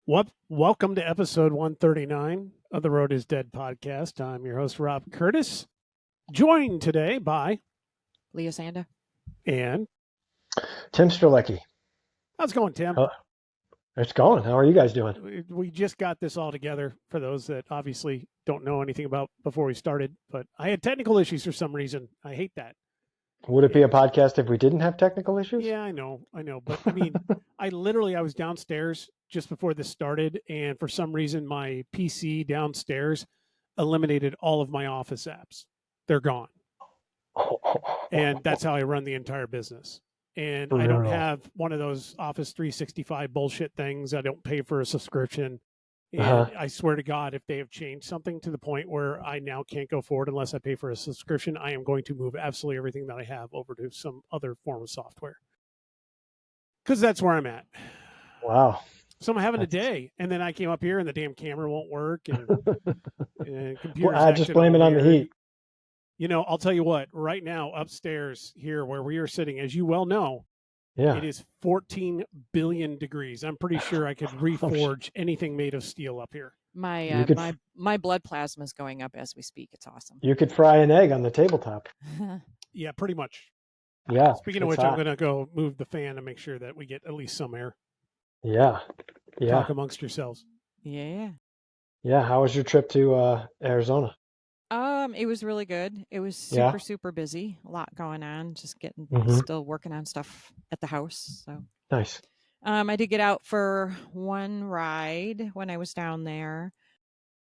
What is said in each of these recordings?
Welcome to episode 139 of the Road is Dead podcast. I'm your host, Rob Curtis, joined today by Leah Sanda. and Tim Strelecki. how's it going, Tim? It's going. How are you guys doing? We just got this all together for those that obviously don't know anything about before we started, but I had technical issues for some reason. I hate that. Would it be a podcast if we didn't have technical issues? Yeah, I know. But I mean, I was downstairs just before this started, and for some reason, my PC downstairs eliminated all of my Office apps. They're gone. And that's how I run the entire business. And I don't have one of those Office 365 bullshit things. I don't pay for a subscription. And I swear to God, if they have changed something to the point where I now can't go forward unless I pay for a subscription, I am going to move absolutely everything that I have over to some other form of software. Because that's where I'm at. Wow. So I'm having a day. And then I came up here and the damn camera won't work. And computer's well, I just blame it on the heat. You know, I'll tell you what, right now upstairs here where we are sitting, as you well know, it is 14 billion degrees. I'm pretty sure I could reforge anything made of steel up here. My blood plasma is going up as we speak. It's awesome. You could fry an egg on the tabletop. Yeah, pretty much. Yeah. Speaking of which, I'm going to go move the fan to make sure that we get at least some air. Yeah. Talk amongst yourselves. Yeah. Yeah. How was your trip to Arizona? It was really good. It was super busy. A lot going on. Just still working on stuff at the house. So nice. I did get out for one ride when I was down there.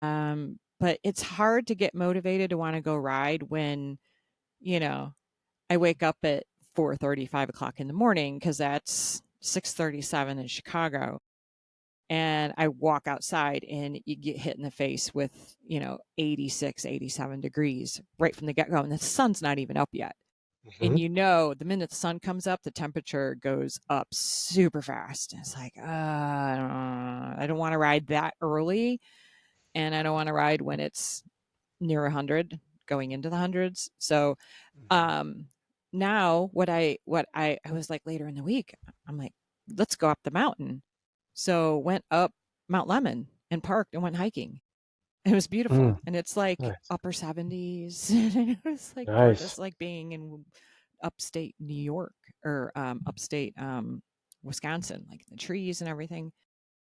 But it's hard to get motivated to want to go ride when, I wake up at 4:30, 5 o'clock in the morning because that's 6:37 in Chicago. And I walk outside and you get hit in the face with, 86, 87 degrees right from the get-go. And the sun's not even up yet. And the minute the sun comes up, the temperature goes up super fast. And it's like, I don't want to ride that early. And I don't want to ride when it's near 100, going into the hundreds. So now what I was like later in the week, I'm like, let's go up the mountain. So went up Mount Lemmon and parked and went hiking. It was beautiful. And it's like upper 70s. It was like gorgeous, like being in upstate New York or upstate Wisconsin, like the trees and everything.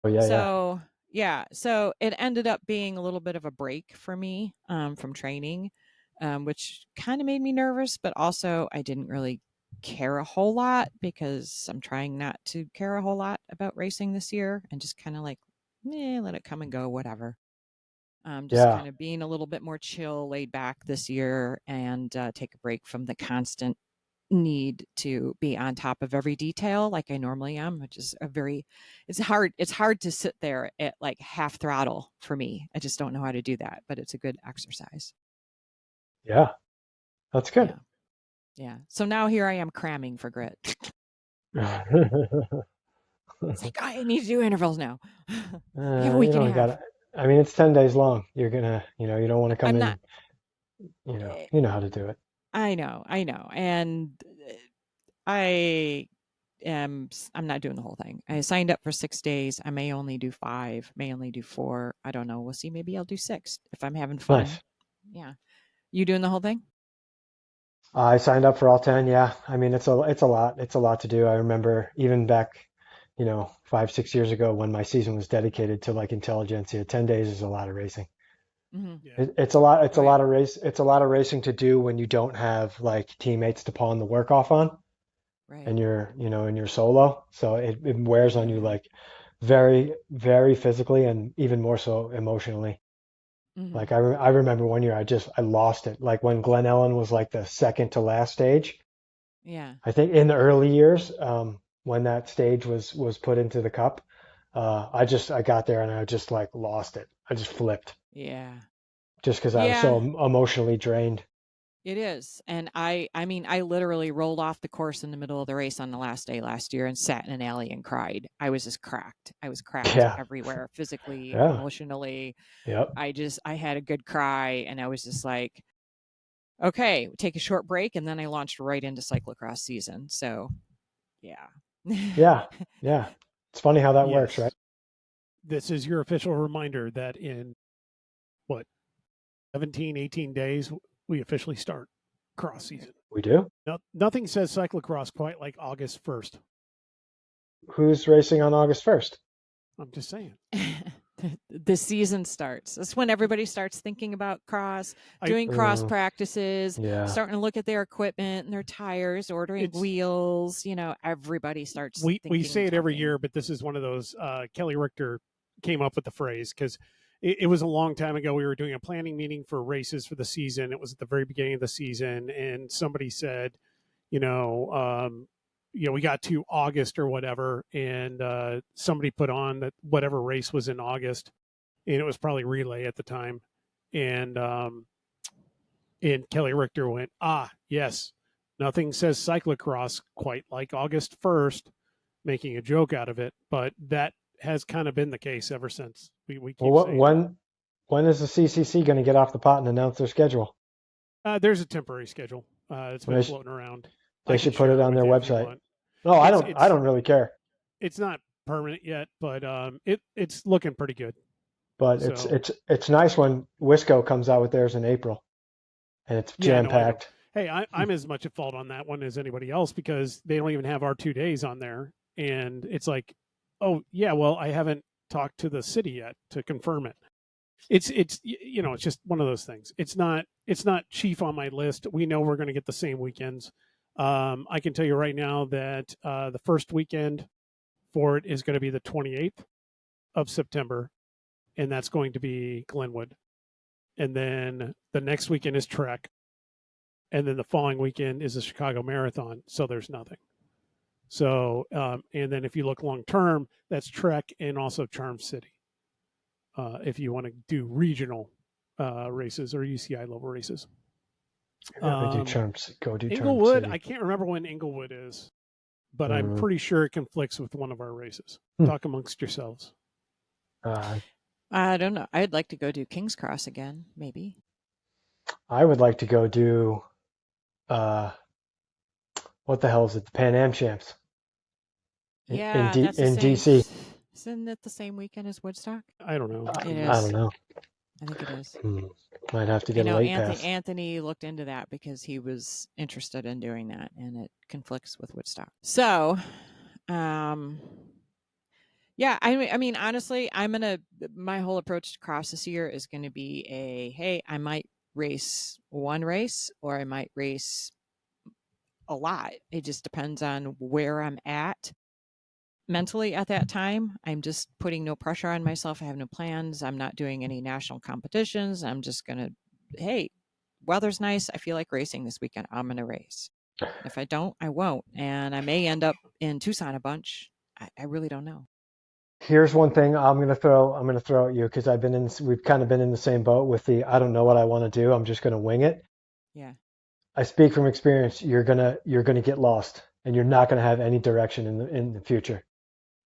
Oh, yeah. So it ended up being a little bit of a break for me from training, which kind of made me nervous, but also I didn't really care a whole lot because I'm trying not to care a whole lot about racing this year and just kind of like, let it come and go, whatever. Kind of being a little bit more chill, laid back this year and take a break from the constant need to be on top of every detail like I normally am, which is it's hard to sit there at like half throttle for me. I just don't know how to do that, but it's a good exercise. Yeah, that's good. Yeah. So now here I am cramming for grit. It's like, I need to do intervals now. I mean, it's 10 days long. You're gonna, you don't want to come in. You know how to do it. I know. And I'm not doing the whole thing. I signed up for 6 days. I may only do 5, may only do 4. I don't know. We'll see. Maybe I'll do 6 if I'm having fun. Nice. Yeah. You doing the whole thing? I signed up for all 10. Yeah. I mean, it's a lot. It's a lot to do. I remember even back, 5, 6 years ago when my season was dedicated to like intelligentsia, 10 days is a lot of racing. Mm-hmm. Yeah. It's a lot. It's a lot of race. It's a lot of racing to do when you don't have like teammates to pawn the work off on, and you're solo. So it wears on you like very, very physically and even more so emotionally. Mm-hmm. Like I remember one year I lost it. Like when Glen Ellen was like the second to last stage. Yeah. I think in the early years, when that stage was put into the cup, I got there and I just like lost it. I just flipped. Yeah. Just because I was so emotionally drained. It is. And I mean, I literally rolled off the course in the middle of the race on the last day last year and sat in an alley and cried. I was just cracked. I was cracked everywhere, physically, emotionally. Yep. I had a good cry and I was just like, okay, take a short break. And then I launched right into cyclocross season. So yeah. Yeah. It's funny how that works, right? this is your official reminder that in what 17, 18 days we officially start cross season. We do? No, nothing says cyclocross quite like August 1st. Who's racing on August 1st? I'm just saying. The season starts. That's when everybody starts thinking about cross, doing cross practices, starting to look at their equipment and their tires, ordering wheels. Everybody starts. We say it every year, but this is one of those. Kelly Richter came up with the phrase because it was a long time ago. We were doing a planning meeting for races for the season. It was at the very beginning of the season, and somebody said, we got to August or whatever, and somebody put on that whatever race was in August, and it was probably relay at the time, and Kelly Richter went, yes, nothing says cyclocross quite like August 1st, making a joke out of it, but that has kind of been the case ever since. We keep saying when is the CCC going to get off the pot and announce their schedule? There's a temporary schedule. It's been floating around. They should put it on their website. No, I don't really care. It's not permanent yet, but it's looking pretty good. But it's nice when Wisco comes out with theirs in April, and it's jam packed. Hey, I'm as much at fault on that one as anybody else because they don't even have our 2 days on there, and it's like, oh yeah, well I haven't talked to the city yet to confirm it. It's just one of those things. It's not chief on my list. We know we're going to get the same weekends. I can tell you right now that the first weekend for it is going to be the 28th of September, and that's going to be Glenwood. And then the next weekend is Trek, and then the following weekend is the Chicago Marathon. So there's nothing. So, and then if you look long term, that's Trek and also Charm City. If you want to do regional races or UCI level races. Do Charms. Go do Inglewood. Charm City. I can't remember when Inglewood is, but I'm pretty sure it conflicts with one of our races. Talk amongst yourselves. I don't know. I'd like to go do King's Cross again, maybe. I would like to go do, what the hell is it? The Pan Am Champs. Yeah, in DC. Isn't it the same weekend as Woodstock? I don't know. It is. I don't know. I think it is. Might have to get a late pass. Anthony looked into that because he was interested in doing that, and it conflicts with Woodstock. So, yeah, I mean, honestly, my whole approach to cross this year is going to be hey, I might race one race or I might race a lot. It just depends on where I'm at mentally at that time. I'm just putting no pressure on myself. I have no plans. I'm not doing any national competitions. I'm just going to, hey, weather's nice. I feel like racing this weekend. I'm going to race. If I don't, I won't. And I may end up in Tucson a bunch. I really don't know. Here's one thing I'm going to throw at you because we've kind of been in the same boat with I don't know what I want to do. I'm just going to wing it. Yeah. I speak from experience. You're going to get lost and you're not going to have any direction in the future.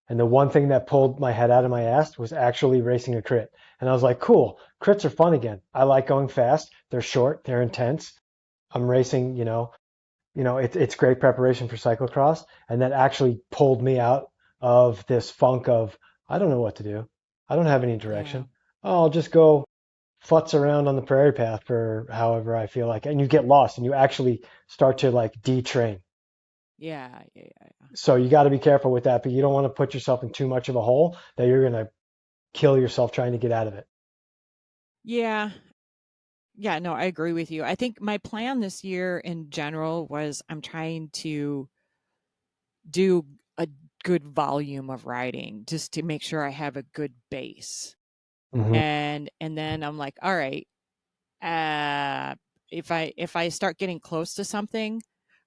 And the one thing that pulled my head out of my ass was actually racing a crit. And I was like, cool, crits are fun again. I like going fast. They're short. They're intense. I'm racing, it's great preparation for cyclocross. And that actually pulled me out of this funk of, I don't know what to do. I don't have any direction. Yeah. Oh, I'll just go futz around on the prairie path for however I feel like. And you get lost and you actually start to like detrain. Yeah. So you got to be careful with that, but you don't want to put yourself in too much of a hole that you're going to kill yourself trying to get out of it. Yeah. Yeah, no, I agree with you. I think my plan this year in general was I'm trying to do a good volume of riding just to make sure I have a good base. Mm-hmm. And then I'm like, all right, if I start getting close to something,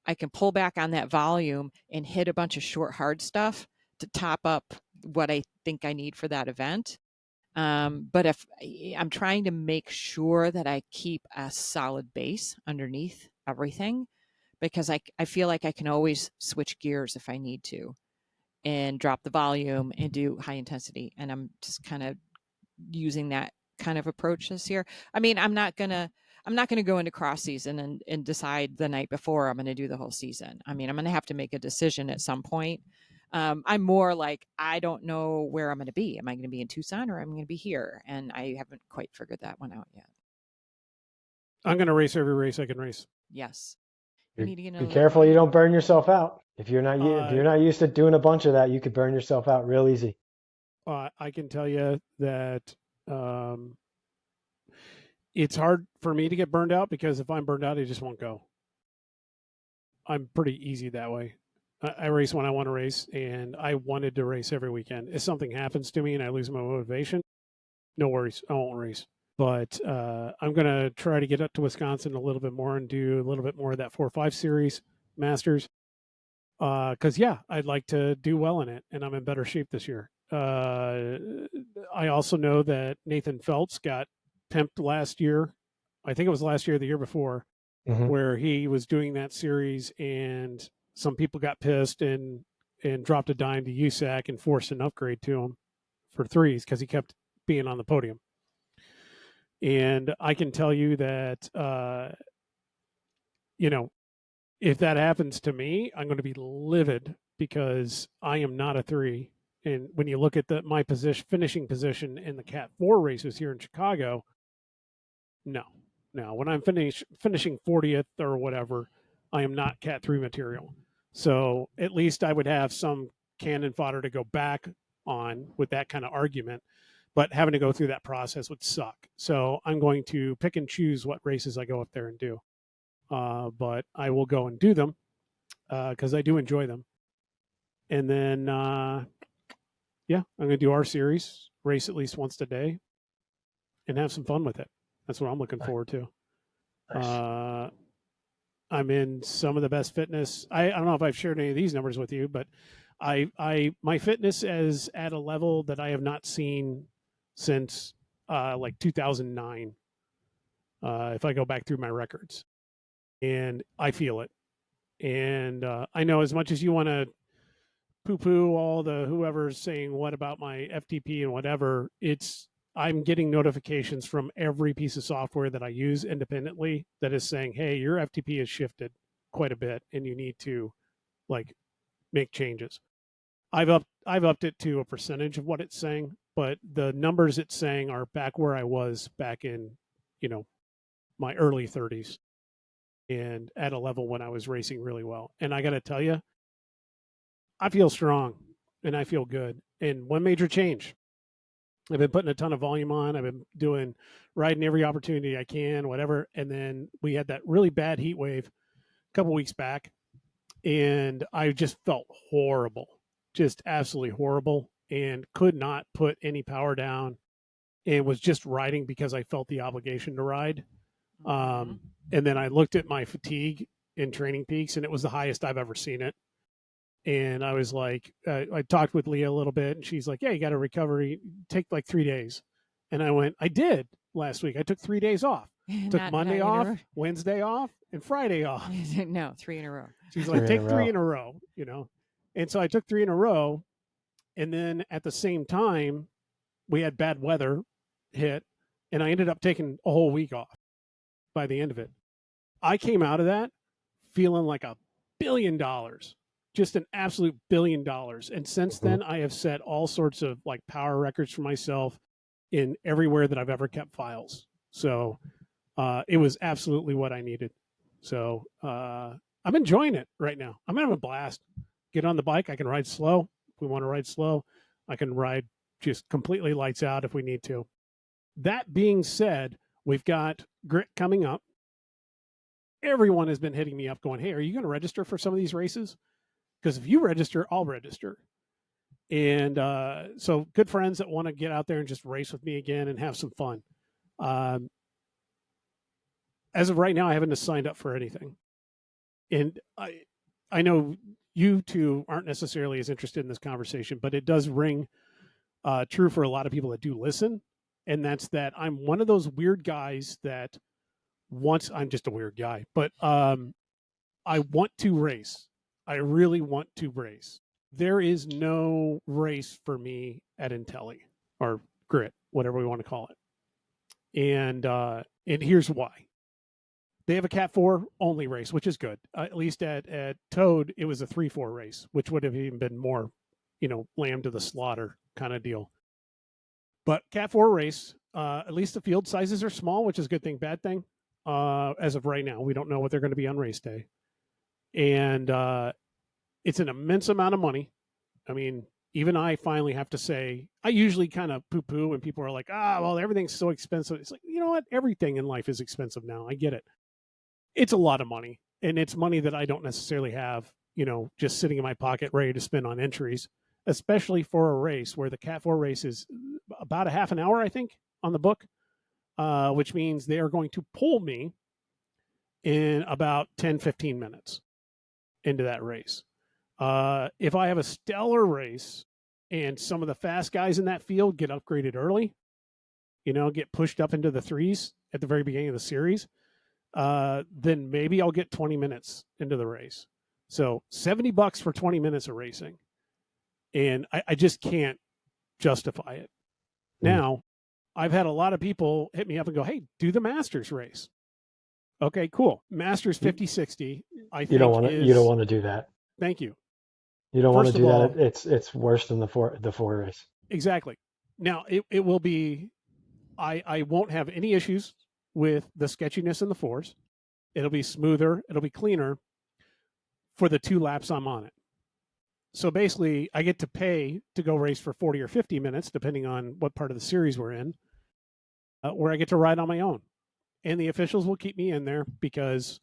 I can pull back on that volume and hit a bunch of short, hard stuff to top up what I think I need for that event. But if I'm trying to make sure that I keep a solid base underneath everything, because I feel like I can always switch gears if I need to and drop the volume and do high intensity. And I'm just kind of using that kind of approach this year. I mean, I'm not going to go into cross season and decide the night before I'm going to do the whole season. I mean, I'm going to have to make a decision at some point. I'm more like, I don't know where I'm going to be. Am I going to be in Tucson or am I going to be here? And I haven't quite figured that one out yet. I'm going to race every race I can race. Yes. You need to get Be another careful you bike. don't burn yourself out. If you're not used to doing a bunch of that, you could burn yourself out real easy. I can tell you that it's hard for me to get burned out because if I'm burned out, I just won't go. I'm pretty easy that way. I race when I want to race, and I wanted to race every weekend. If something happens to me and I lose my motivation, no worries, I won't race. But I'm going to try to get up to Wisconsin a little bit more and do a little bit more of that 4-5 series Masters. Because, yeah, I'd like to do well in it, and I'm in better shape this year. I also know that Nathan Phelps got pimped last year. I think it was last year or the year before, where he was doing that series and some people got pissed and dropped a dime to USAC and forced an upgrade to him for threes because he kept being on the podium. And I can tell you that, if that happens to me, I'm going to be livid because I am not a three. And when you look at my finishing position in the Cat 4 races here in Chicago, no. When I'm finishing 40th or whatever, I am not Cat 3 material. So at least I would have some cannon fodder to go back on with that kind of argument. But having to go through that process would suck. So I'm going to pick and choose what races I go up there and do. But I will go and do them because I do enjoy them. And then, I'm going to do our series, race at least once a day, and have some fun with it. That's what I'm looking forward to. Nice. I'm in some of the best fitness. I don't know if I've shared any of these numbers with you, but my fitness is at a level that I have not seen since like 2009. If I go back through my records, and I feel it. And I know as much as you want to poo-poo all the whoever's saying what about my FTP and whatever, I'm getting notifications from every piece of software that I use independently that is saying, hey, your FTP has shifted quite a bit and you need to like make changes. I've upped it to a percentage of what it's saying, but the numbers it's saying are back where I was back in, my early 30s and at a level when I was racing really well. And I got to tell you, I feel strong and I feel good. And one major change, I've been putting a ton of volume on. I've been riding every opportunity I can, whatever. And then we had that really bad heat wave a couple weeks back, and I just felt horrible, just absolutely horrible, and could not put any power down, and was just riding because I felt the obligation to ride. And then I looked at my fatigue in Training Peaks, and it was the highest I've ever seen it. And I was like, I talked with Leah a little bit, and she's like, yeah, you got to recovery, take like 3 days. And I went, I did last week. I took 3 days off. Took Monday off, Wednesday off, and Friday off. No, 3 in a row. She's like, take 3 in a row, And so I took 3 in a row. And then at the same time, we had bad weather hit, and I ended up taking a whole week off by the end of it. I came out of that feeling like $1 billion. Just an absolute $1 billion. And since then, I have set all sorts of like power records for myself in everywhere that I've ever kept files. So it was absolutely what I needed. So I'm enjoying it right now. I'm having a blast. Get on the bike. I can ride slow. If we want to ride slow, I can ride just completely lights out if we need to. That being said, we've got Grit coming up. Everyone has been hitting me up going, hey, are you going to register for some of these races? Because if you register, I'll register. And so good friends that want to get out there and just race with me again and have some fun. As of right now, I haven't signed up for anything. And I know you two aren't necessarily as interested in this conversation, but it does ring true for a lot of people that do listen. And that's that I'm one of those weird guys that I'm just a weird guy, but I want to race. I really want to race. There is no race for me at Intelli or Grit, whatever we want to call it. And here's why. They have a Cat 4 only race, which is good. At least at Toad, it was a 3-4 race, which would have even been more, lamb to the slaughter kind of deal. But Cat 4 race, at least the field sizes are small, which is a good thing, bad thing. As of right now, we don't know what they're going to be on race day. And it's an immense amount of money. I mean, even I finally have to say, I usually kind of poo-poo when people are like, well, everything's so expensive. It's like, you know what? Everything in life is expensive now. I get it. It's a lot of money, and it's money that I don't necessarily have, just sitting in my pocket ready to spend on entries, especially for a race where the Cat 4 race is about a half an hour, I think, on the book, which means they are going to pull me in about 10, 15 minutes into that race. If I have a stellar race and some of the fast guys in that field get upgraded early, get pushed up into the threes at the very beginning of the series, then maybe I'll get 20 minutes into the race. So $70 for 20 minutes of racing. And I just can't justify it. Now, I've had a lot of people hit me up and go, hey, do the Masters race. Okay, cool. Masters 50-60. You don't want to do that. Thank you. You don't want to do that. It's worse than the four race. Exactly. Now it will be. I won't have any issues with the sketchiness in the fours. It'll be smoother. It'll be cleaner for the 2 laps I'm on it. So basically, I get to pay to go race for 40 or 50 minutes, depending on what part of the series we're in, where I get to ride on my own. And the officials will keep me in there because,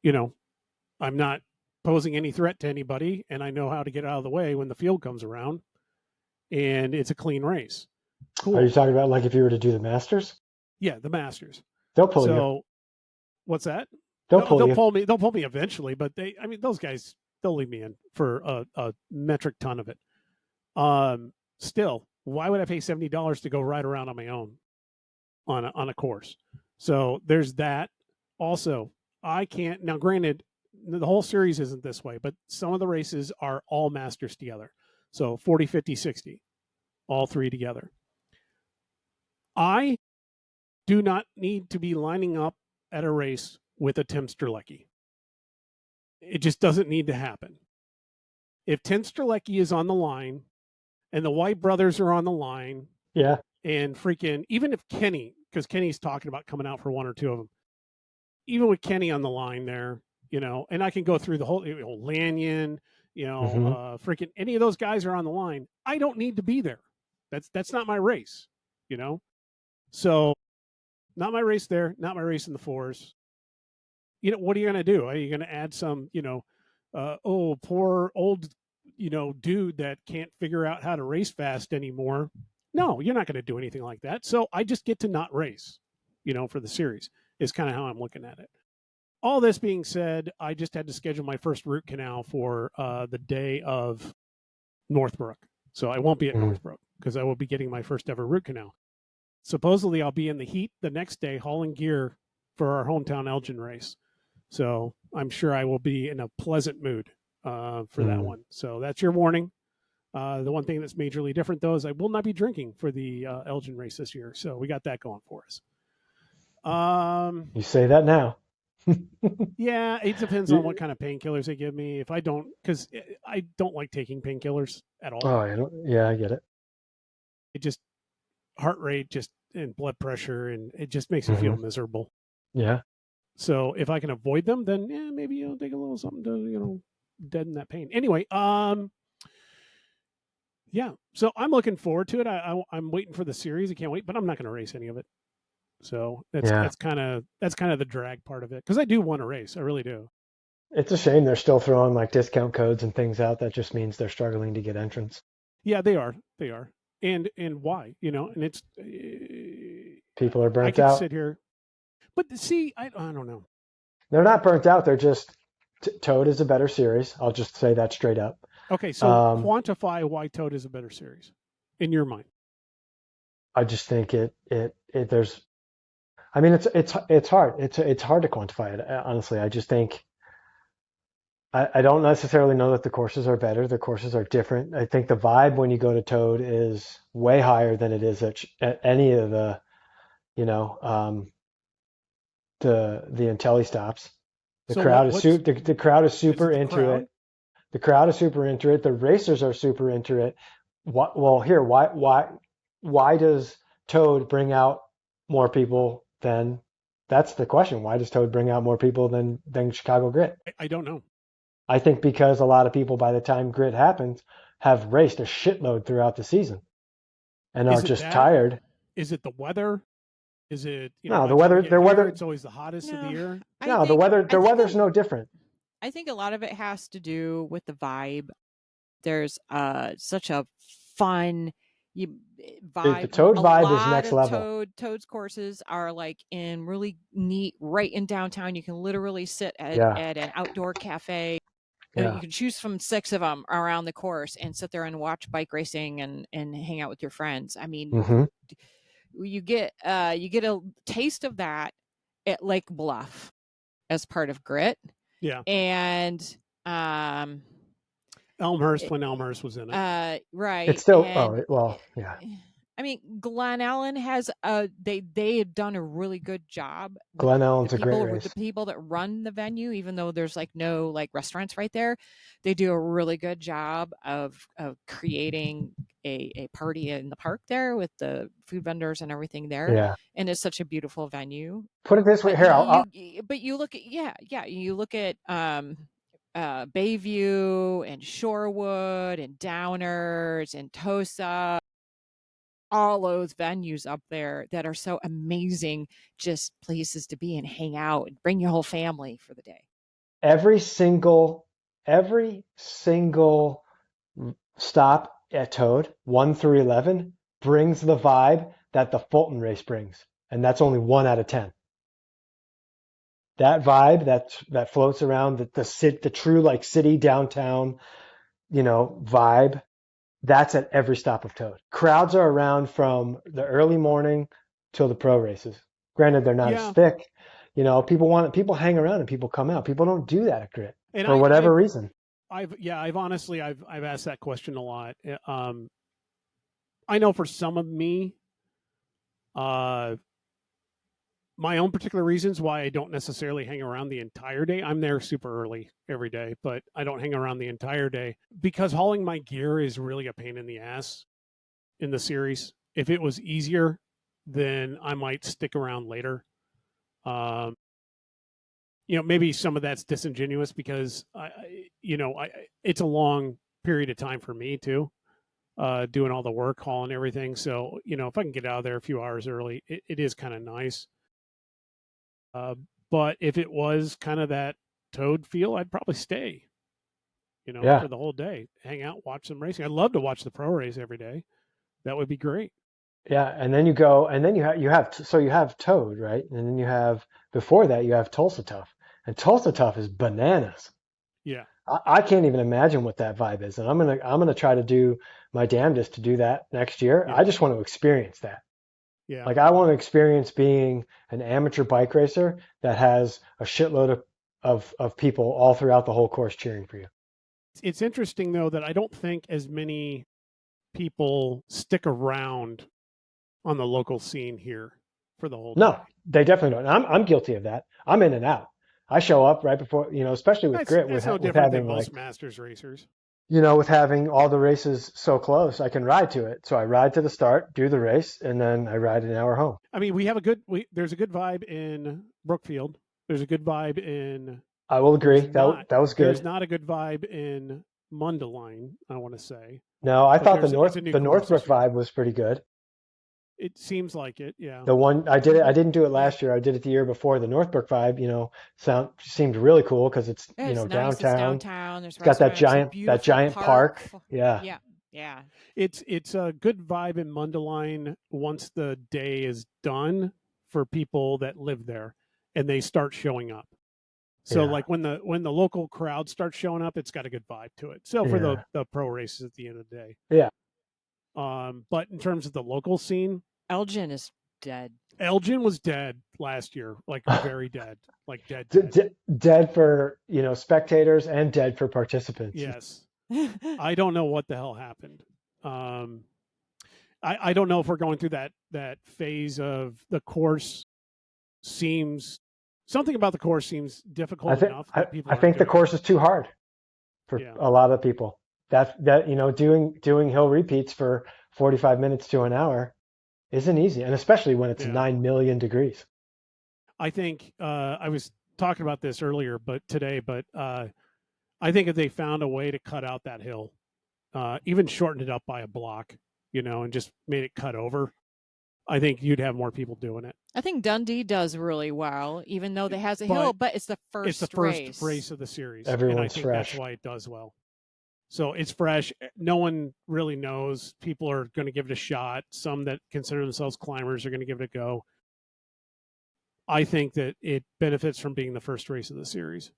I'm not posing any threat to anybody, and I know how to get out of the way when the field comes around, and it's a clean race. Cool. Are you talking about like if you were to do the Masters? Yeah, the Masters. They'll pull you. What's that? They'll pull you. They'll pull me eventually, but those guys, they'll leave me in for a metric ton of it. Still, why would I pay $70 to go ride around on my own on a course? So there's that. Also, I can't now. Granted, the whole series isn't this way, but some of the races are all Masters together. So 40, 50, 60, all 3 together. I do not need to be lining up at a race with a Tim Strelecki. It just doesn't need to happen. If Tim Strelecki is on the line and the White brothers are on the line, yeah, and freaking, even if Kenny, because Kenny's talking about coming out for 1 or 2 of them, even with Kenny on the line there, and I can go through the whole, Lanyon, freaking any of those guys are on the line. I don't need to be there. That's not my race, So not my race there, not my race in the fours. What are you going to do? Are you going to add some, poor old, dude that can't figure out how to race fast anymore? No, you're not going to do anything like that. So I just get to not race, for the series is kind of how I'm looking at it. All this being said, I just had to schedule my first root canal for the day of Northbrook. So I won't be at Northbrook because I will be getting my first ever root canal. Supposedly I'll be in the heat the next day hauling gear for our hometown Elgin race. So I'm sure I will be in a pleasant mood for that one. So that's your warning. The one thing that's majorly different, though, is I will not be drinking for the Elgin race this year. So we got that going for us. You say that now. Yeah, it depends on what kind of painkillers they give me. If I don't, because I don't like taking painkillers at all. Oh, I get it. It just, heart rate and blood pressure, and it just makes me feel miserable. Yeah. So if I can avoid them, then maybe take a little something to, deaden that pain. Anyway, yeah. So I'm looking forward to it. I'm waiting for the series. I can't wait, but I'm not going to race any of it. So that's kind of the drag part of it, because I do want to race. I really do. It's a shame they're still throwing like discount codes and things out. That just means they're struggling to get entrants. Yeah, they are. And why? And it's people are burnt out. I can sit here, but see, I don't know. They're not burnt out. They're just Toad is a better series. I'll just say that straight up. Okay, so quantify why Toad is a better series in your mind. I just think there's. I mean, it's hard. It's hard to quantify it. Honestly, I just think. I don't necessarily know that the courses are better. The courses are different. I think the vibe when you go to Toad is way higher than it is at any of the, the Intelli stops. The So crowd what's is the crowd is is super it the into crowd? it. The crowd is super into it. The racers are super into it. Why does Toad bring out more people than? That's the question. Why does Toad bring out more people than Chicago Grit? I don't know. I think because a lot of people, by the time Grit happens, have raced a shitload throughout the season and are Is it just that? tired. Is it the weather? Is it, No, by the the time we weather, get the here, weather, it's always the hottest of the No, year? I no, think the weather's no different. I think a lot of it has to do with the vibe. There's such a fun The vibe. Toad A vibe is lot next of level. Toad's courses are like in really neat, right in downtown. You can literally sit Yeah, at an outdoor cafe. You yeah. can choose from 6 of them around the course and sit there and watch bike racing and hang out with your friends. I mean, Hmm. you get a taste of that at Lake Bluff as part of Grit, Yeah. and um Elmhurst, when Elmhurst was in it. It's right, still, and well, yeah. I mean, Glen Ellen has they have done a really good job with Glen Ellen's a great the race. people that run the venue, even though there's like no like restaurants right there. They do a really good job of creating a party in the park there with the food vendors and everything there, Yeah. and it's such a beautiful venue. Put it this way But here. you look at you look at Bayview and Shorewood and Downers and Tosa, all those venues up there that are so amazing, just places to be and hang out and bring your whole family for the day. every single, every single stop at Toad, 1 through 11, brings the vibe that the Fulton race brings. And that's only 1 out of 10. That vibe that floats around the true like city downtown, vibe. That's at every stop of Toad. Crowds are around from the early morning till the pro races. Granted, they're not as Yeah. thick. People hang around and people come out. People don't do that at Grit And for whatever reason. I've honestly, I've asked that question a lot. I know for some of me, uh, my own particular reasons why I don't necessarily hang around the entire day. I'm there super early every day, but I don't hang around the entire day because hauling my gear is really a pain in the ass in the series. If it was easier, then I might stick around later. Um, maybe some of that's disingenuous because it's a long period of time for me too, doing all the work, hauling everything. So, if I can get out of there a few hours early, it is kind of nice. But if it was kind of that Toad feel, I'd probably stay, Yeah. for the whole day, hang out, watch some racing. I'd love to watch the pro race every day. That would be great. Yeah. And then you go, and then you have Toad, right? And then before that, you have Tulsa Tough. And Tulsa Tough is bananas. Yeah. I can't even imagine what that vibe is. And I'm gonna try to do my damnedest to do that next year. Yeah. I just want to experience that. Yeah. Like I want to experience being an amateur bike racer that has a shitload of people all throughout the whole course cheering for you. It's interesting though that I don't think as many people stick around on the local scene here for the whole day. No, they definitely don't. I'm guilty of that. I'm in and out. I show up right before, especially with Grit, That's no with different than having like, most Masters racers. with having all the races so close, I can ride to it. So I ride to the start, do the race, and then I ride an hour home. I mean, there's a good vibe in Brookfield. There's a good vibe in. I will agree. Not. That was There's good. not a good vibe in Mundelein, I want to say. No, I thought It's a new the course Northbrook this year. vibe was pretty good. It seems like it, yeah. The one I didn't do it last year. I did it the year before. The Northbrook vibe, seemed really cool because it's It's nice. It's downtown. downtown. There's It's got restaurants. that giant park. Yeah. Yeah. Yeah. It's a good vibe in Mundelein once the day is done for people that live there and they start showing up. So Yeah. like when the local crowd starts showing up, it's got a good vibe to it. So for Yeah. the pro races at the end of the day. Yeah. But in terms of the local scene, Elgin is dead. Elgin was dead last year, like very dead, like dead. Dead for, spectators and dead for participants. Yes. I don't know what the hell happened. I don't know if we're going through that phase of the course seems something about the course seems difficult enough that people I aren't think the doing course is too hard for Yeah. a lot of people. That you know, doing hill repeats for 45 minutes to an hour isn't easy, and especially when it's Yeah. 9 million degrees. I think I was talking about this earlier, but I think if they found a way to cut out that hill, even shortened it up by a block, you know, and just made it cut over, I think you'd have more people doing it. I think Dundee does really well, even though it has a But hill, but it's the first It's the first race of the series. And I Everyone's think fresh. that's why it does well. So it's fresh. No one really knows. People are going to give it a shot. Some that consider themselves climbers are going to give it a go. I think that it benefits from being the first race of the series.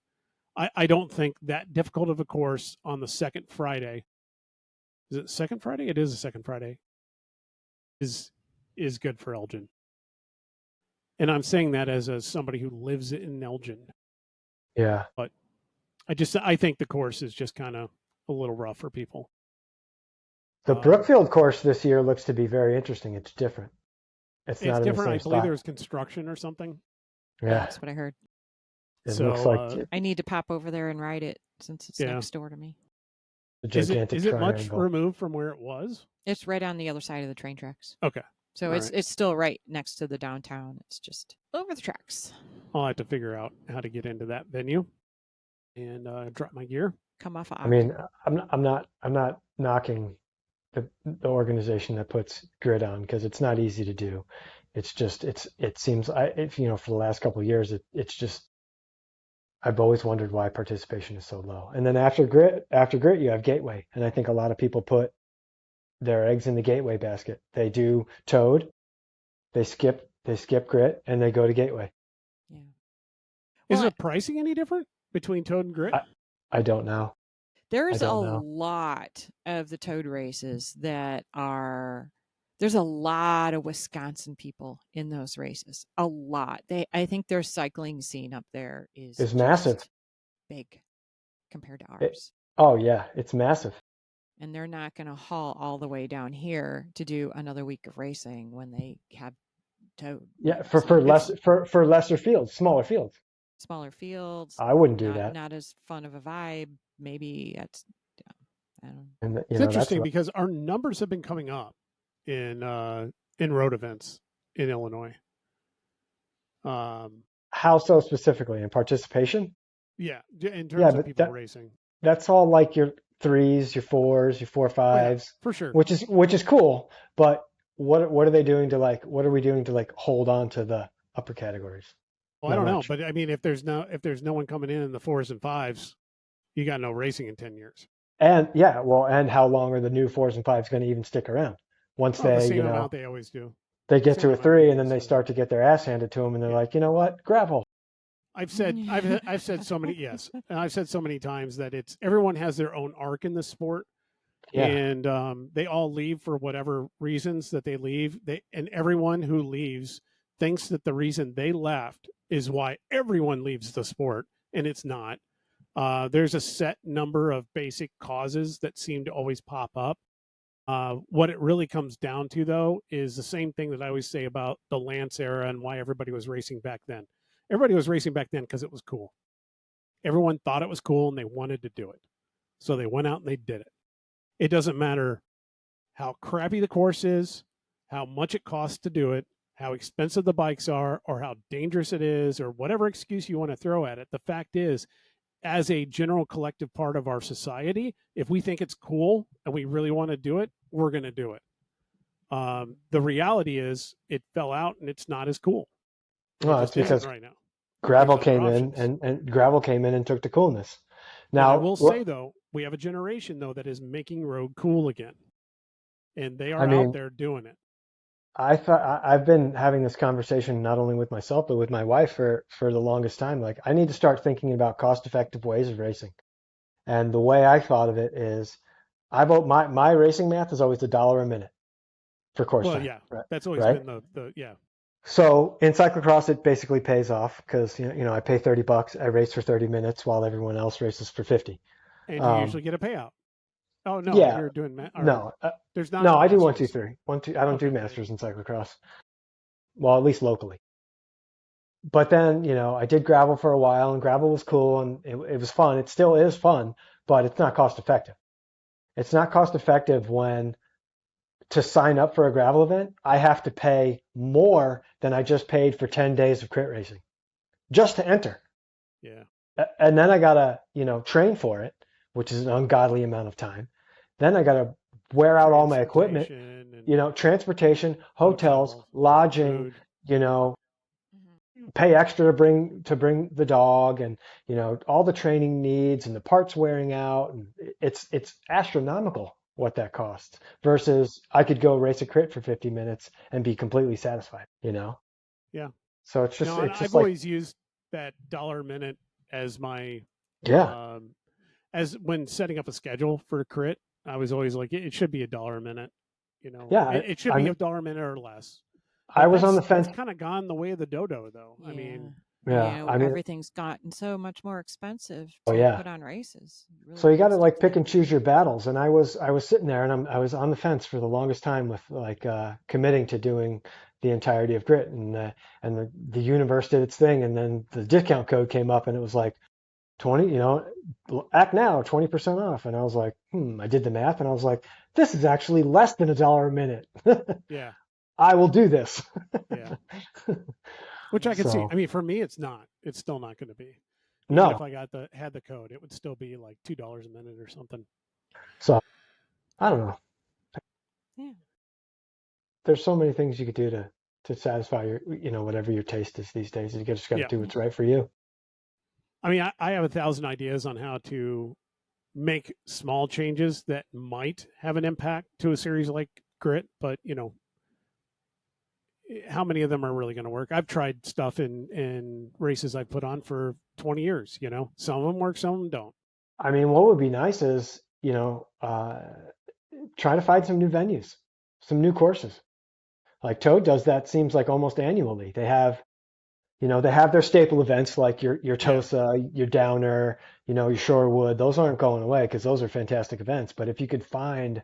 I don't think that difficult of a course on the second Friday. Is it second Friday? It is a second Friday. Is good for Elgin. And I'm saying that as somebody who lives in Elgin. Yeah. But I think the course is just kind of a little rough for people. The Brookfield course this year looks to be very interesting. It's different. It's not different. In the I same believe spot. there was construction or something. Yeah, that's what I heard. It So, looks like I need to pop over there and ride it since it's next door to me. a gigantic is it much triangle. removed from where it was? It's right on the other side of the train tracks. Okay. So All it's still right next to the downtown. It's just over the tracks. I'll have to figure out how to get into that venue and drop my gear. Come off of I mean, I'm not knocking the organization that puts grid on, because it's not easy to do. It's just it seems you know, for the last couple of years it's just, I've always wondered why participation is so low. And then after grit you have Gateway, and I think a lot of people put their eggs in the Gateway basket. They do Toad, they skip grit, and they go to Gateway. Yeah. Is the pricing any different between Toad and Grit? I don't know. There's a lot of the Toad races that are. There's a lot of Wisconsin people in those races. A lot. I think their cycling scene up there is massive, big compared to ours. Oh yeah, it's massive. And they're not going to haul all the way down here to do another week of racing when they have Toad. Yeah, for lesser fields, smaller fields. Smaller fields. I wouldn't do that. Not as fun of a vibe. Maybe it's. I don't know. And it's interesting because our numbers have been coming up in road events in Illinois. How so specifically? In participation? Yeah, in terms of people racing. That's all like your 3s, your 4s, your 4 5s. Yeah, for sure. Which is cool, but what are they doing to what are we doing to like hold on to the upper categories? Well, I don't know, but I mean, if there's no one coming in the 4s and 5s, you got no racing in 10 years. And yeah, well, and how long are the new 4s and 5s going to even stick around? Once the same amount they always do. They get to a 3 and then they start to get their ass handed to them, and they're like, you know what, gravel. I've said so many and I've said so many times that it's everyone has their own arc in the sport, and they all leave for whatever reasons that they leave. And everyone who leaves thinks that the reason they left is why everyone leaves the sport, and it's not. There's a set number of basic causes that seem to always pop up. What it really comes down to, though, is the same thing that I always say about the Lance era and why everybody was racing back then. Everybody was racing back then because it was cool. Everyone thought it was cool and they wanted to do it. So they went out and they did it. It doesn't matter how crappy the course is, how much it costs to do it, how expensive the bikes are, or how dangerous it is, or whatever excuse you want to throw at it. The fact is, as a general collective part of our society, if we think it's cool and we really want to do it, we're going to do it. The reality is it fell out and it's not as cool. Well, it's because right now gravel came in and gravel came in and took the coolness. Now, I will say, though, we have a generation, though, that is making road cool again. And they are out there doing it. I've been having this conversation not only with myself, but with my wife for the longest time. Like, I need to start thinking about cost-effective ways of racing. And the way I thought of it is, my racing math is always $1 a minute for course time. Well, yeah, right? That's always been the. So in cyclocross, it basically pays off because I pay $30, I race for 30 minutes while everyone else races for 50. And you usually get a payout. Oh no, you're doing there's not. No, I do 1, 2, 3. 1, 2. I don't do masters in cyclocross. Well, at least locally. but then, I did gravel for a while, and gravel was cool, and it was fun. It still is fun, but it's not cost effective. It's not cost effective when to sign up for a gravel event, I have to pay more than I just paid for 10 days of crit racing just to enter. Yeah. And then I gotta, train for it, which is an ungodly amount of time. Then I gotta wear out all my equipment, transportation, hotels, lodging, food. Pay extra to bring the dog, and all the training needs and the parts wearing out, and it's astronomical what that costs versus I could go race a crit for 50 minutes and be completely satisfied. Yeah. So it's just No, and it's just I've like always used that $1 a minute as my yeah as when setting up a schedule for a crit. I was always like, it should be $1 a minute. yeah It should I be mean $1 a minute or less. I But was on the that's fence. kind of gone the way of the dodo, though. Yeah. I mean, Yeah, I mean, Everything's gotten so much more expensive oh to yeah. put on races. You really So you got to can't stick like to pick that. and choose your battles. And I was sitting there, and I was on the fence for the longest time with like committing to doing the entirety of grit, and the universe did its thing, and then the discount code came up, and it was like 20, act now, 20% off. And I was like, I did the math, and I was like, this is actually less than $1 a minute. yeah, I will do this. yeah. Which I could see. So I mean, for me, it's not. It's still not going to be. Even no. if I had the code, it would still be like $2 a minute or something. So I don't know. Yeah. There's so many things you could do to satisfy your, whatever your taste is these days. You just got to Yeah. do what's right for you. I mean, I have 1,000 ideas on how to make small changes that might have an impact to a series like Grit, but how many of them are really going to work? I've tried stuff in races I've put on for 20 years. Some of them work, some of them don't. I mean, what would be nice is, try to find some new venues, some new courses. Like Toad does that, seems like almost annually. They have their staple events like your Tosa, your Downer, your Shorewood. Those aren't going away because those are fantastic events. But if you could find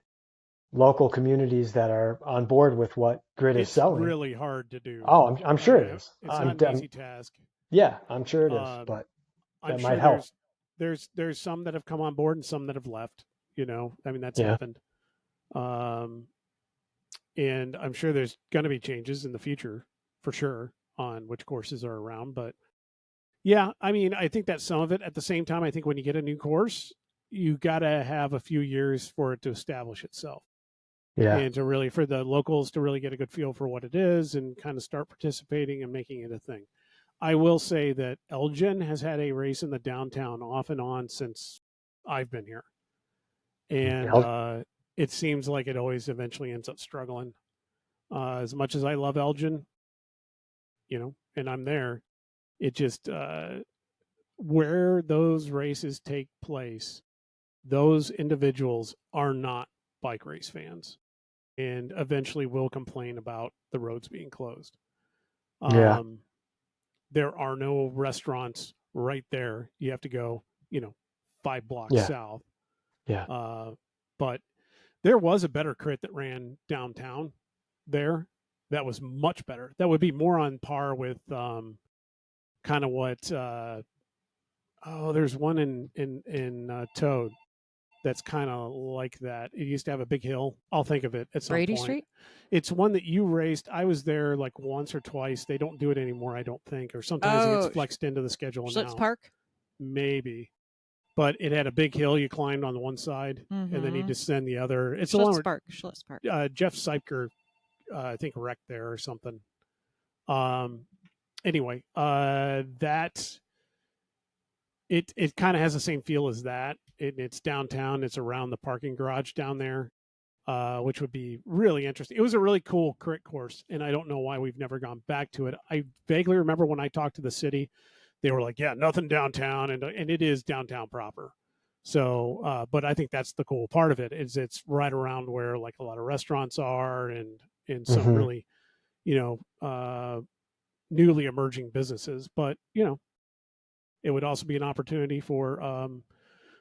local communities that are on board with what Grid is It's selling, really hard to do. oh, I'm sure it is. It's not an easy task. Yeah, I'm sure it is, but I'm that sure might help. there's some that have come on board and some that have left. I mean, that's Yeah. happened. And I'm sure there's going to be changes in the future for sure on which courses are around. But yeah, I mean, I think that's some of it. At the same time, I think when you get a new course, you got to have a few years for it to establish itself. Yeah. And for the locals to really get a good feel for what it is and kind of start participating and making it a thing. I will say that Elgin has had a race in the downtown off and on since I've been here. And it seems like it always eventually ends up struggling. As much as I love Elgin, and I'm there, it just, where those races take place, those individuals are not bike race fans and eventually will complain about the roads being closed. Yeah. There are no restaurants right there. You have to go, 5 blocks Yeah. south. Yeah. But there was a better crit that ran downtown there. That was much better. That would be more on par with kind of what. There's one in Toad that's kind of like that. It used to have a big hill. I'll think of it at some Brady point. Street? It's one that you raced. I was there like once or twice. They don't do it anymore, I don't think, or sometimes it gets flexed into the schedule Schlitz now. Park? Maybe. But it had a big hill you climbed on the one side, and then you descend the other. It's a Schlitz Park. Jeff Seiper, I think, wrecked there or something. Anyway, that it kind of has the same feel as that. It's downtown. It's around the parking garage down there, which would be really interesting. It was a really cool crit course, and I don't know why we've never gone back to it. I vaguely remember when I talked to the city, they were like, "Yeah, nothing downtown," and it is downtown proper. So, but I think that's the cool part of it is it's right around where like a lot of restaurants are and some really, newly emerging businesses. But it would also be an opportunity for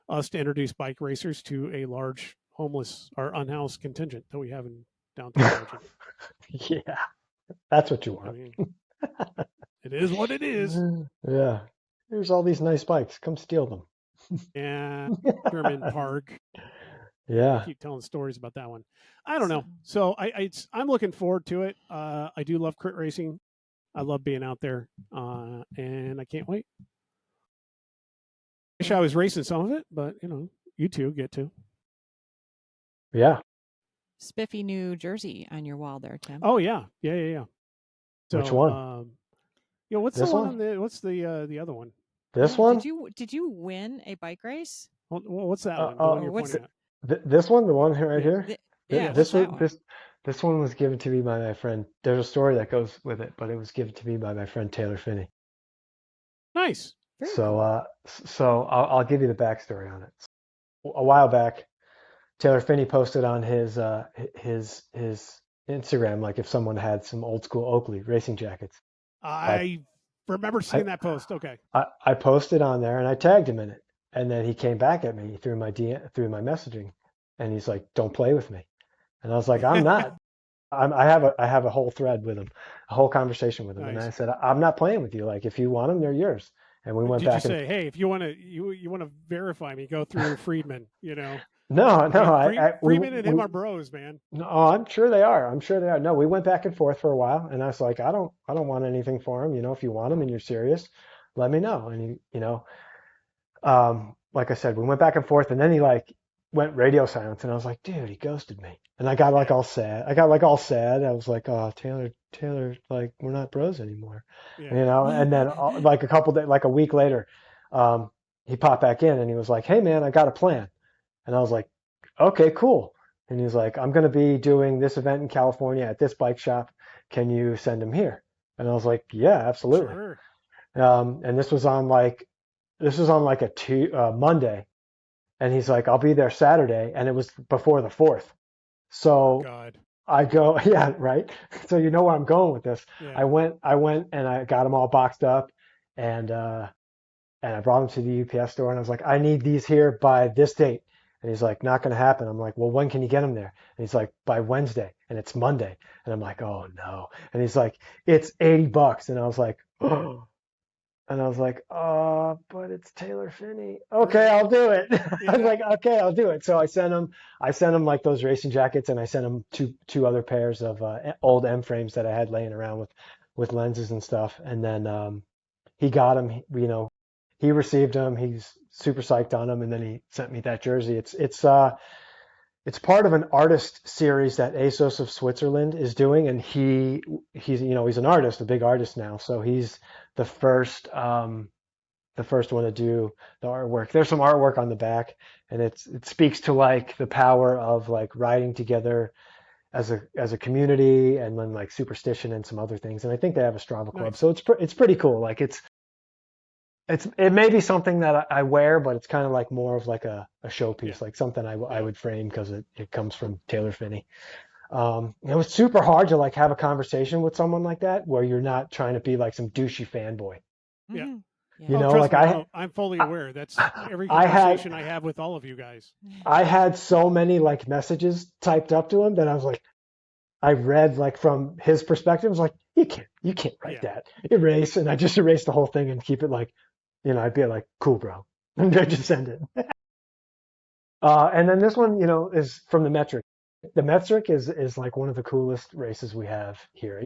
us to introduce bike racers to a large homeless or unhoused contingent that we have in downtown Elgin. Yeah. That's what you want. I mean, It is what it is. Yeah. Here's all these nice bikes. Come steal them. Yeah, Sherman Park. Yeah. Keep telling stories about that one. I don't know. So I'm looking forward to it. I do love crit racing. I love being out there, and I can't wait. Wish I was racing some of it, but you two get to. Yeah. Spiffy new jersey on your wall there, Tim. Oh yeah. So, Which one? What's This the one one? on the? What's the other one? This one? Did you win a bike race? Well, what's that one? The one you're pointing at? This one, the one right here. What's that one? This one was given to me by my friend. There's a story that goes with it, but it was given to me by my friend Taylor Phinney. Nice. Very So, so I'll give you the backstory on it. A while back, Taylor Phinney posted on his Instagram, like if someone had some old school Oakley racing jackets. I remember seeing that post. Okay. I posted on there and I tagged him in it, and then he came back at me through my messaging, and he's like, "Don't play with me," and I was like, "I'm not." I have a whole thread with him, a whole conversation with him, and I said, "I'm not playing with you. Like if you want them, they're yours." And we went back. Did you say, "Hey, if you want to verify me, go through Friedman"? No. Friedman and him are bros, man. No, I'm sure they are. No, we went back and forth for a while, and I was like, I don't want anything for him. If you want him and you're serious, let me know. And like I said, we went back and forth, and then he like went radio silence, and I was like, dude, he ghosted me, and I got like all sad. I was like, oh, Taylor, like we're not bros anymore, And then like a couple days, like a week later, he popped back in, and he was like, hey man, I got a plan. And I was like, okay, cool. And he's like, I'm going to be doing this event in California at this bike shop. Can you send him here? And I was like, yeah, absolutely. Sure. And this was on like a Monday. And he's like, I'll be there Saturday. And it was before the 4th. So God. I go, yeah, right. So you know where I'm going with this. Yeah. I went and I got them all boxed up, and I brought them to the UPS store, and I was like, I need these here by this date. And he's like, not going to happen. I'm like, well, when can you get them there? And he's like, by Wednesday. And it's Monday. And I'm like, oh no. And he's like, it's $80. And I was like, oh. And I was like, oh, but it's Taylor Phinney. Okay, I'll do it. Yeah. I was like, okay, I'll do it. So I sent him like those racing jackets, and I sent him two other pairs of old M frames that I had laying around with lenses and stuff. And then he got them, he received them. He's super psyched on them, and then he sent me that jersey. It's part of an artist series that ASOS of Switzerland is doing, and he's an artist, a big artist now. So he's the first one to do the artwork. There's some artwork on the back, and it speaks to like the power of like riding together as a community, and then like superstition and some other things. And I think they have a Strava club, nice. So it's pretty cool. Like it may be something that I wear, but it's kind of like more of like a showpiece, like something I would frame because it comes from Taylor Phinney. It was super hard to like have a conversation with someone like that where you're not trying to be like some douchey fanboy. Yeah. Yeah. I'm fully aware. That's every conversation I have with all of you guys. I had so many like messages typed up to him that I was like, I read like from his perspective, I was like, you can't write that. Erase, and I just erased the whole thing and keep it like, I'd be like, cool, bro. And I just send it. And then this one, is from the Metric. The Metric is like one of the coolest races we have here.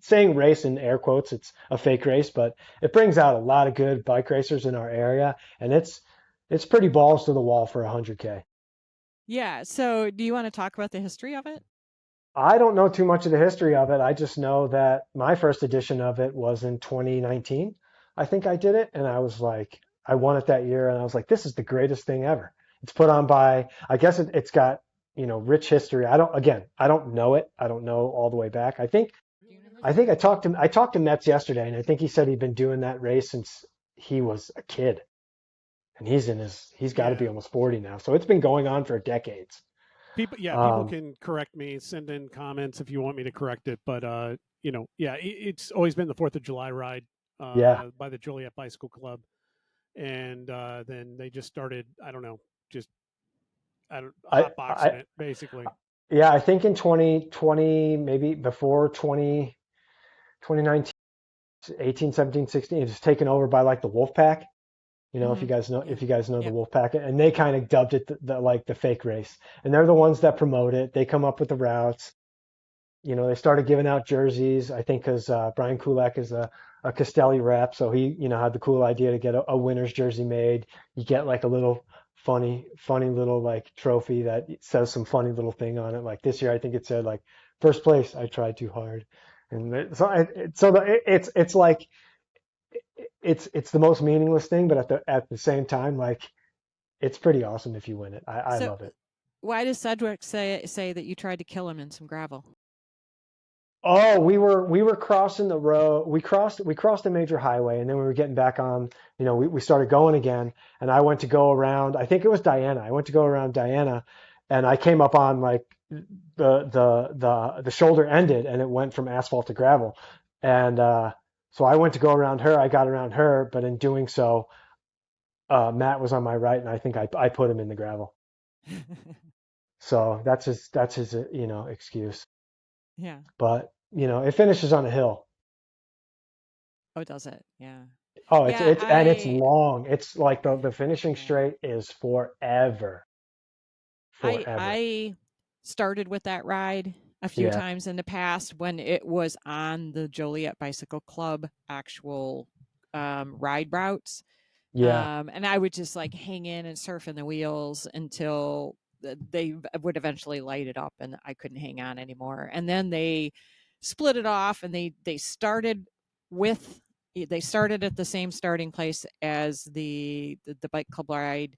Saying race in air quotes, it's a fake race, but it brings out a lot of good bike racers in our area, and it's pretty balls to the wall for 100K. Yeah. So do you want to talk about the history of it? I don't know too much of the history of it. I just know that my first edition of it was in 2019. I think I did it, and I was like, I won it that year, and I was like, this is the greatest thing ever. It's put on by, I guess it's got, rich history. I don't know it. I don't know all the way back. I think I talked to Metz yesterday, and I think he said he'd been doing that race since he was a kid, and he's got to be almost 40 now. So it's been going on for decades. People can correct me, send in comments if you want me to correct it. But it's always been the 4th of July ride. By the Joliet Bicycle Club, and then they just started. I don't know, hotboxing it basically. Yeah, I think in 2020, maybe before 2019, 18, 17, 16. It was taken over by like the wolf pack. You know, Hmm. if you guys know the Yep. wolf pack, and they kind of dubbed it like the fake race. And they're the ones that promote it. They come up with the routes. You know, they started giving out jerseys, I think, because Brian Kulak is a Castelli rep, so he, you know, had the cool idea to get a winner's jersey made. You get like a little funny little like trophy that says some funny little thing on it. Like this year, I think it said like first place. I tried too hard, and it's like it's the most meaningless thing, but at the same time, like it's pretty awesome if you win it. I So love it. why does Cedric say that you tried to kill him in some gravel? Oh, we were crossing the road. We crossed a major highway, and then we were getting back on. You know, we started going again, and I went to go around. I think it was Diana. I went to go around Diana, and I came up on like the shoulder ended, and it went from asphalt to gravel, and so I went to go around her. I got around her, but in doing so, Matt was on my right, and I think I put him in the gravel. So that's his you know excuse. Yeah. But you know, it finishes on a hill. Oh, does it? Yeah. Oh, Yeah, it's long. It's like the finishing yeah. straight is forever. Forever. I started with that ride a few Yeah. times in the past when it was on the Joliet Bicycle Club actual ride routes. Yeah. And I would just like hang in and surf in the wheels until they would eventually light it up and I couldn't hang on anymore. And then they split it off and they started with they started at the same starting place as the bike club ride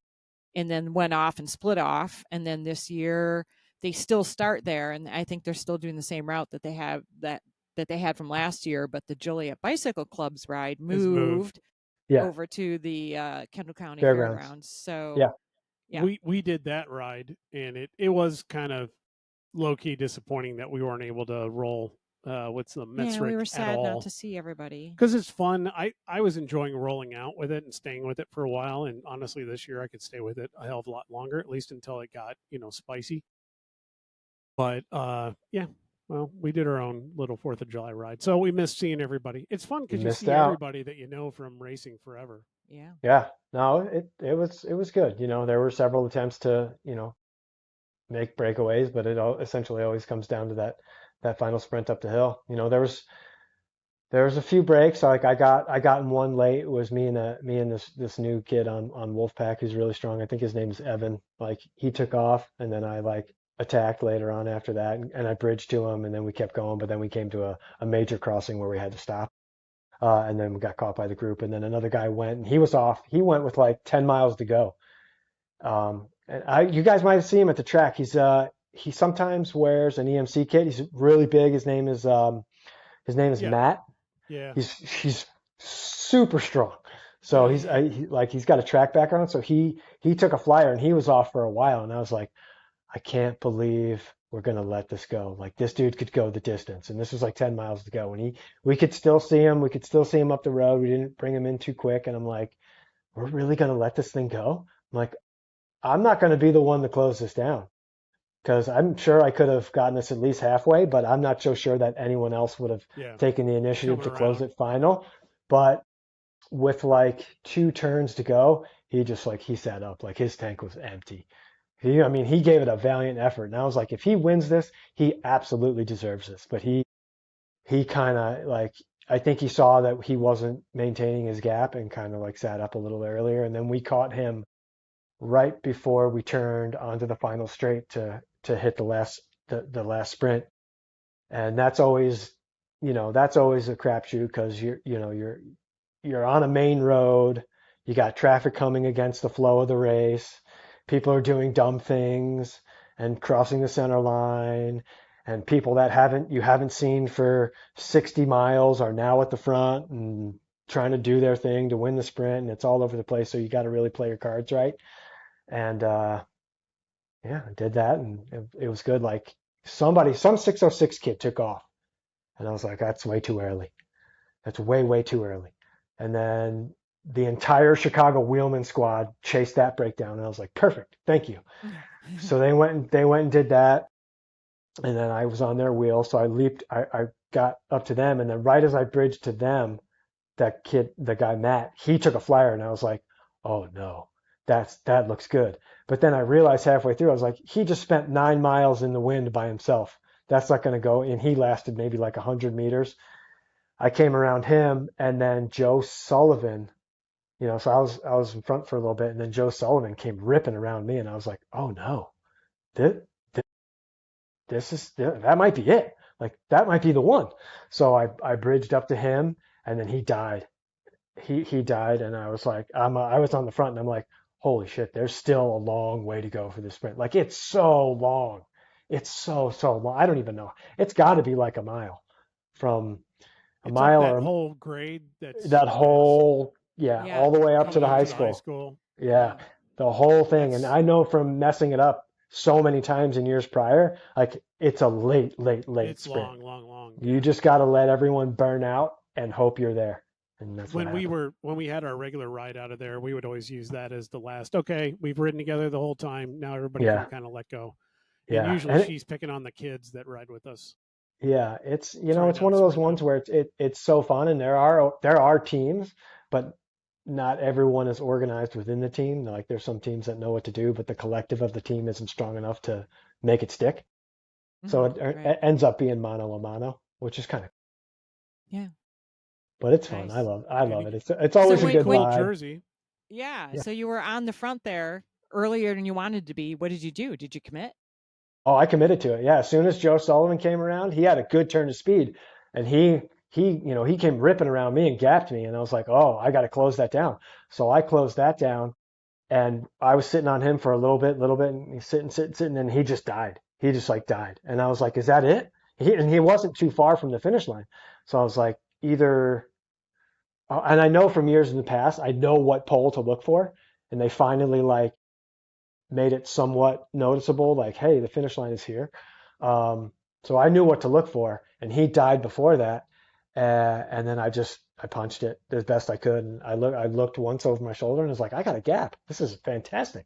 and then went off and split off. And then this year they still start there, and I think they're still doing the same route that they have that they had from last year. But the Joliet Bicycle Club's ride Is moved. moved Yeah. over to the Kendall County Fairgrounds. Fairgrounds. So Yeah. yeah, We did that ride, and it was kind of low key disappointing that we weren't able to roll with the yeah, we Metzrick were at sad not to all see everybody. because it's fun. I was enjoying rolling out with it and staying with it for a while, and honestly, this year I could stay with it a hell of a lot longer, at least until it got spicy. But yeah, well, we did our own little Fourth of July ride, so we missed seeing everybody. It's fun You because you missed see out. everybody that you know from racing forever. Yeah, Yeah. No, it was good. You know, there were several attempts to, you know, make breakaways, but essentially always comes down to that final sprint up the hill. You know, there was a few breaks. Like I got in one late. It was me and this new kid on Wolfpack who's really strong. I think his name is Evan. Like he took off, and then I like attacked later on after that, and I bridged to him, and then we kept going. But then we came to a major crossing where we had to stop, and then we got caught by the group. And then another guy went, and he was off. He went with like 10 miles to go. And you guys might have seen him at the track. He sometimes wears an EMC kit. He's really big. His name is Yeah, Matt. yeah, He's super strong. So yeah. he's got a track background. So he took a flyer and he was off for a while. And I was like, I can't believe we're gonna let this go. Like this dude could go the distance, and this was like 10 miles to go. And we could still see him. We could still see him up the road. We didn't bring him in too quick. And I'm like, we're really gonna let this thing go? I'm like, I'm not gonna be the one to close this down because I'm sure I could have gotten this at least halfway, but I'm not so sure that anyone else would have Yeah, taken the initiative coming to close around. it final. But with like two turns to go, he just like he sat up, like his tank was empty. I mean, he gave it a valiant effort, and I was like, if he wins this, he absolutely deserves this. But he kind of like I think he saw that he wasn't maintaining his gap and kind of like sat up a little earlier, and then we caught him right before we turned onto the final straight to hit the last sprint. And that's always, you know, that's always a crapshoot because you're on a main road, you got traffic coming against the flow of the race, people are doing dumb things and crossing the center line, and people that you haven't seen for 60 miles are now at the front and trying to do their thing to win the sprint, and it's all over the place. So you got to really play your cards right. And yeah, I did that, and it was good. Like some 606 kid took off, and I was like, that's way too early. That's way too early. And then the entire Chicago Wheelman squad chased that breakdown, and I was like, perfect, thank you. So they went and did that, and then I was on their wheel, so I got up to them, and then right as I bridged to them, the guy Matt, he took a flyer, and I was like, oh no, that looks good. But then I realized halfway through, I was like, he just spent 9 miles in the wind by himself. That's not going to go. And he lasted maybe like 100 meters. I came around him, and then Joe Sullivan, so I was in front for a little bit, and then Joe Sullivan came ripping around me, and I was like, oh no, this, that might be it. Like that might be the one. So I bridged up to him, and then he died. He died, and I was like, I was on the front, and I'm like, holy shit, there's still a long way to go for the sprint. Like it's so long. It's so long. I don't even know. It's got to be like a mile from a It's up mile that or whole grade that whole, yeah, Yeah. all the way up to the coming high to the high school. school. Yeah, the whole thing. And That's I know from messing it up so many times in years prior, like it's a late it's sprint. long. You Yeah. just got to let everyone burn out and hope you're there. And that's what happened. When we had our regular ride out of there, we would always use that as the last. Okay, we've ridden together the whole time. Now everybody Yeah, can kind of let go. And yeah. usually And she's picking on the kids that ride with us, yeah, it's trying it's not one to of those sprint ones them. where it's so fun, and there are teams, but not everyone is organized within the team. Like there's some teams that know what to do, but the collective of the team isn't strong enough to make it stick. So Right. it ends up being mano a mano, which is kind of, Yeah. but it's fun. Nice. I And love you it. It's So always a get a good cool vibe. jersey. yeah. Yeah. So you were on the front there earlier than you wanted to be. What did you do? Did you commit? Oh, I committed to it. Yeah, as soon as Joe Sullivan came around, he had a good turn of speed, and he came ripping around me and gapped me, and I was like, oh, I got to close that down. So I closed that down, and I was sitting on him for a little bit, and he's sitting, and he just died. He just like died, and I was like, is that it? And he wasn't too far from the finish line, so I was like, either. And I know from years in the past, I know what pole to look for, and they finally like made it somewhat noticeable, like, hey, the finish line is here. So I knew what to look for, and he died before that. And then I punched it as best I could, and I looked once over my shoulder, and was like, I got a gap. This is fantastic.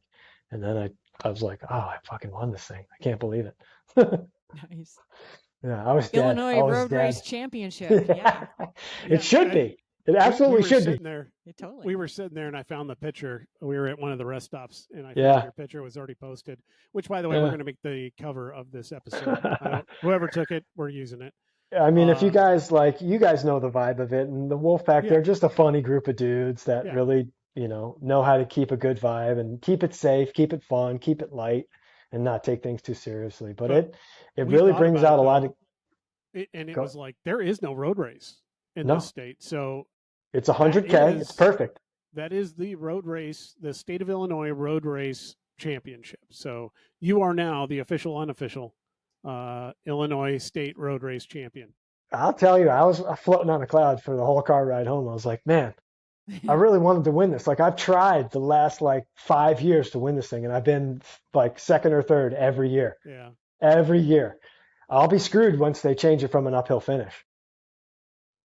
And then I was like, oh, I fucking won this thing. I can't believe it. Nice. Yeah, I was dead. I Illinois was Road Race dead. Championship. Yeah. It Yeah, should be. It we absolutely were should be. sitting there. Yeah, totally. We were sitting there, and I found the picture. We were at one of the rest stops, and I found Yeah. your picture was already posted. Which, by the way, we're going to make the cover of this episode. Whoever took it, we're using it. I mean, if you Uh, guys you guys know the vibe of it, and the Wolfpack, yeah, they're just a funny group of dudes that yeah. really, know how to keep a good vibe and keep it safe, keep it fun, keep it light, and not take things too seriously. But But it we really thought brings about it out a lot of though, and it go. was like there is no road race in this No, state, so it's that 100K. It's is perfect. that is the road race, the state of Illinois road race championship. So you are now the official, unofficial Illinois state road race champion. I'll tell you, I was floating on a cloud for the whole car ride home. I was like, man, I really wanted to win this. Like I've tried the last like 5 years to win this thing, and I've been like second or third every year. Yeah. Every year. I'll be screwed once they change it from an uphill finish.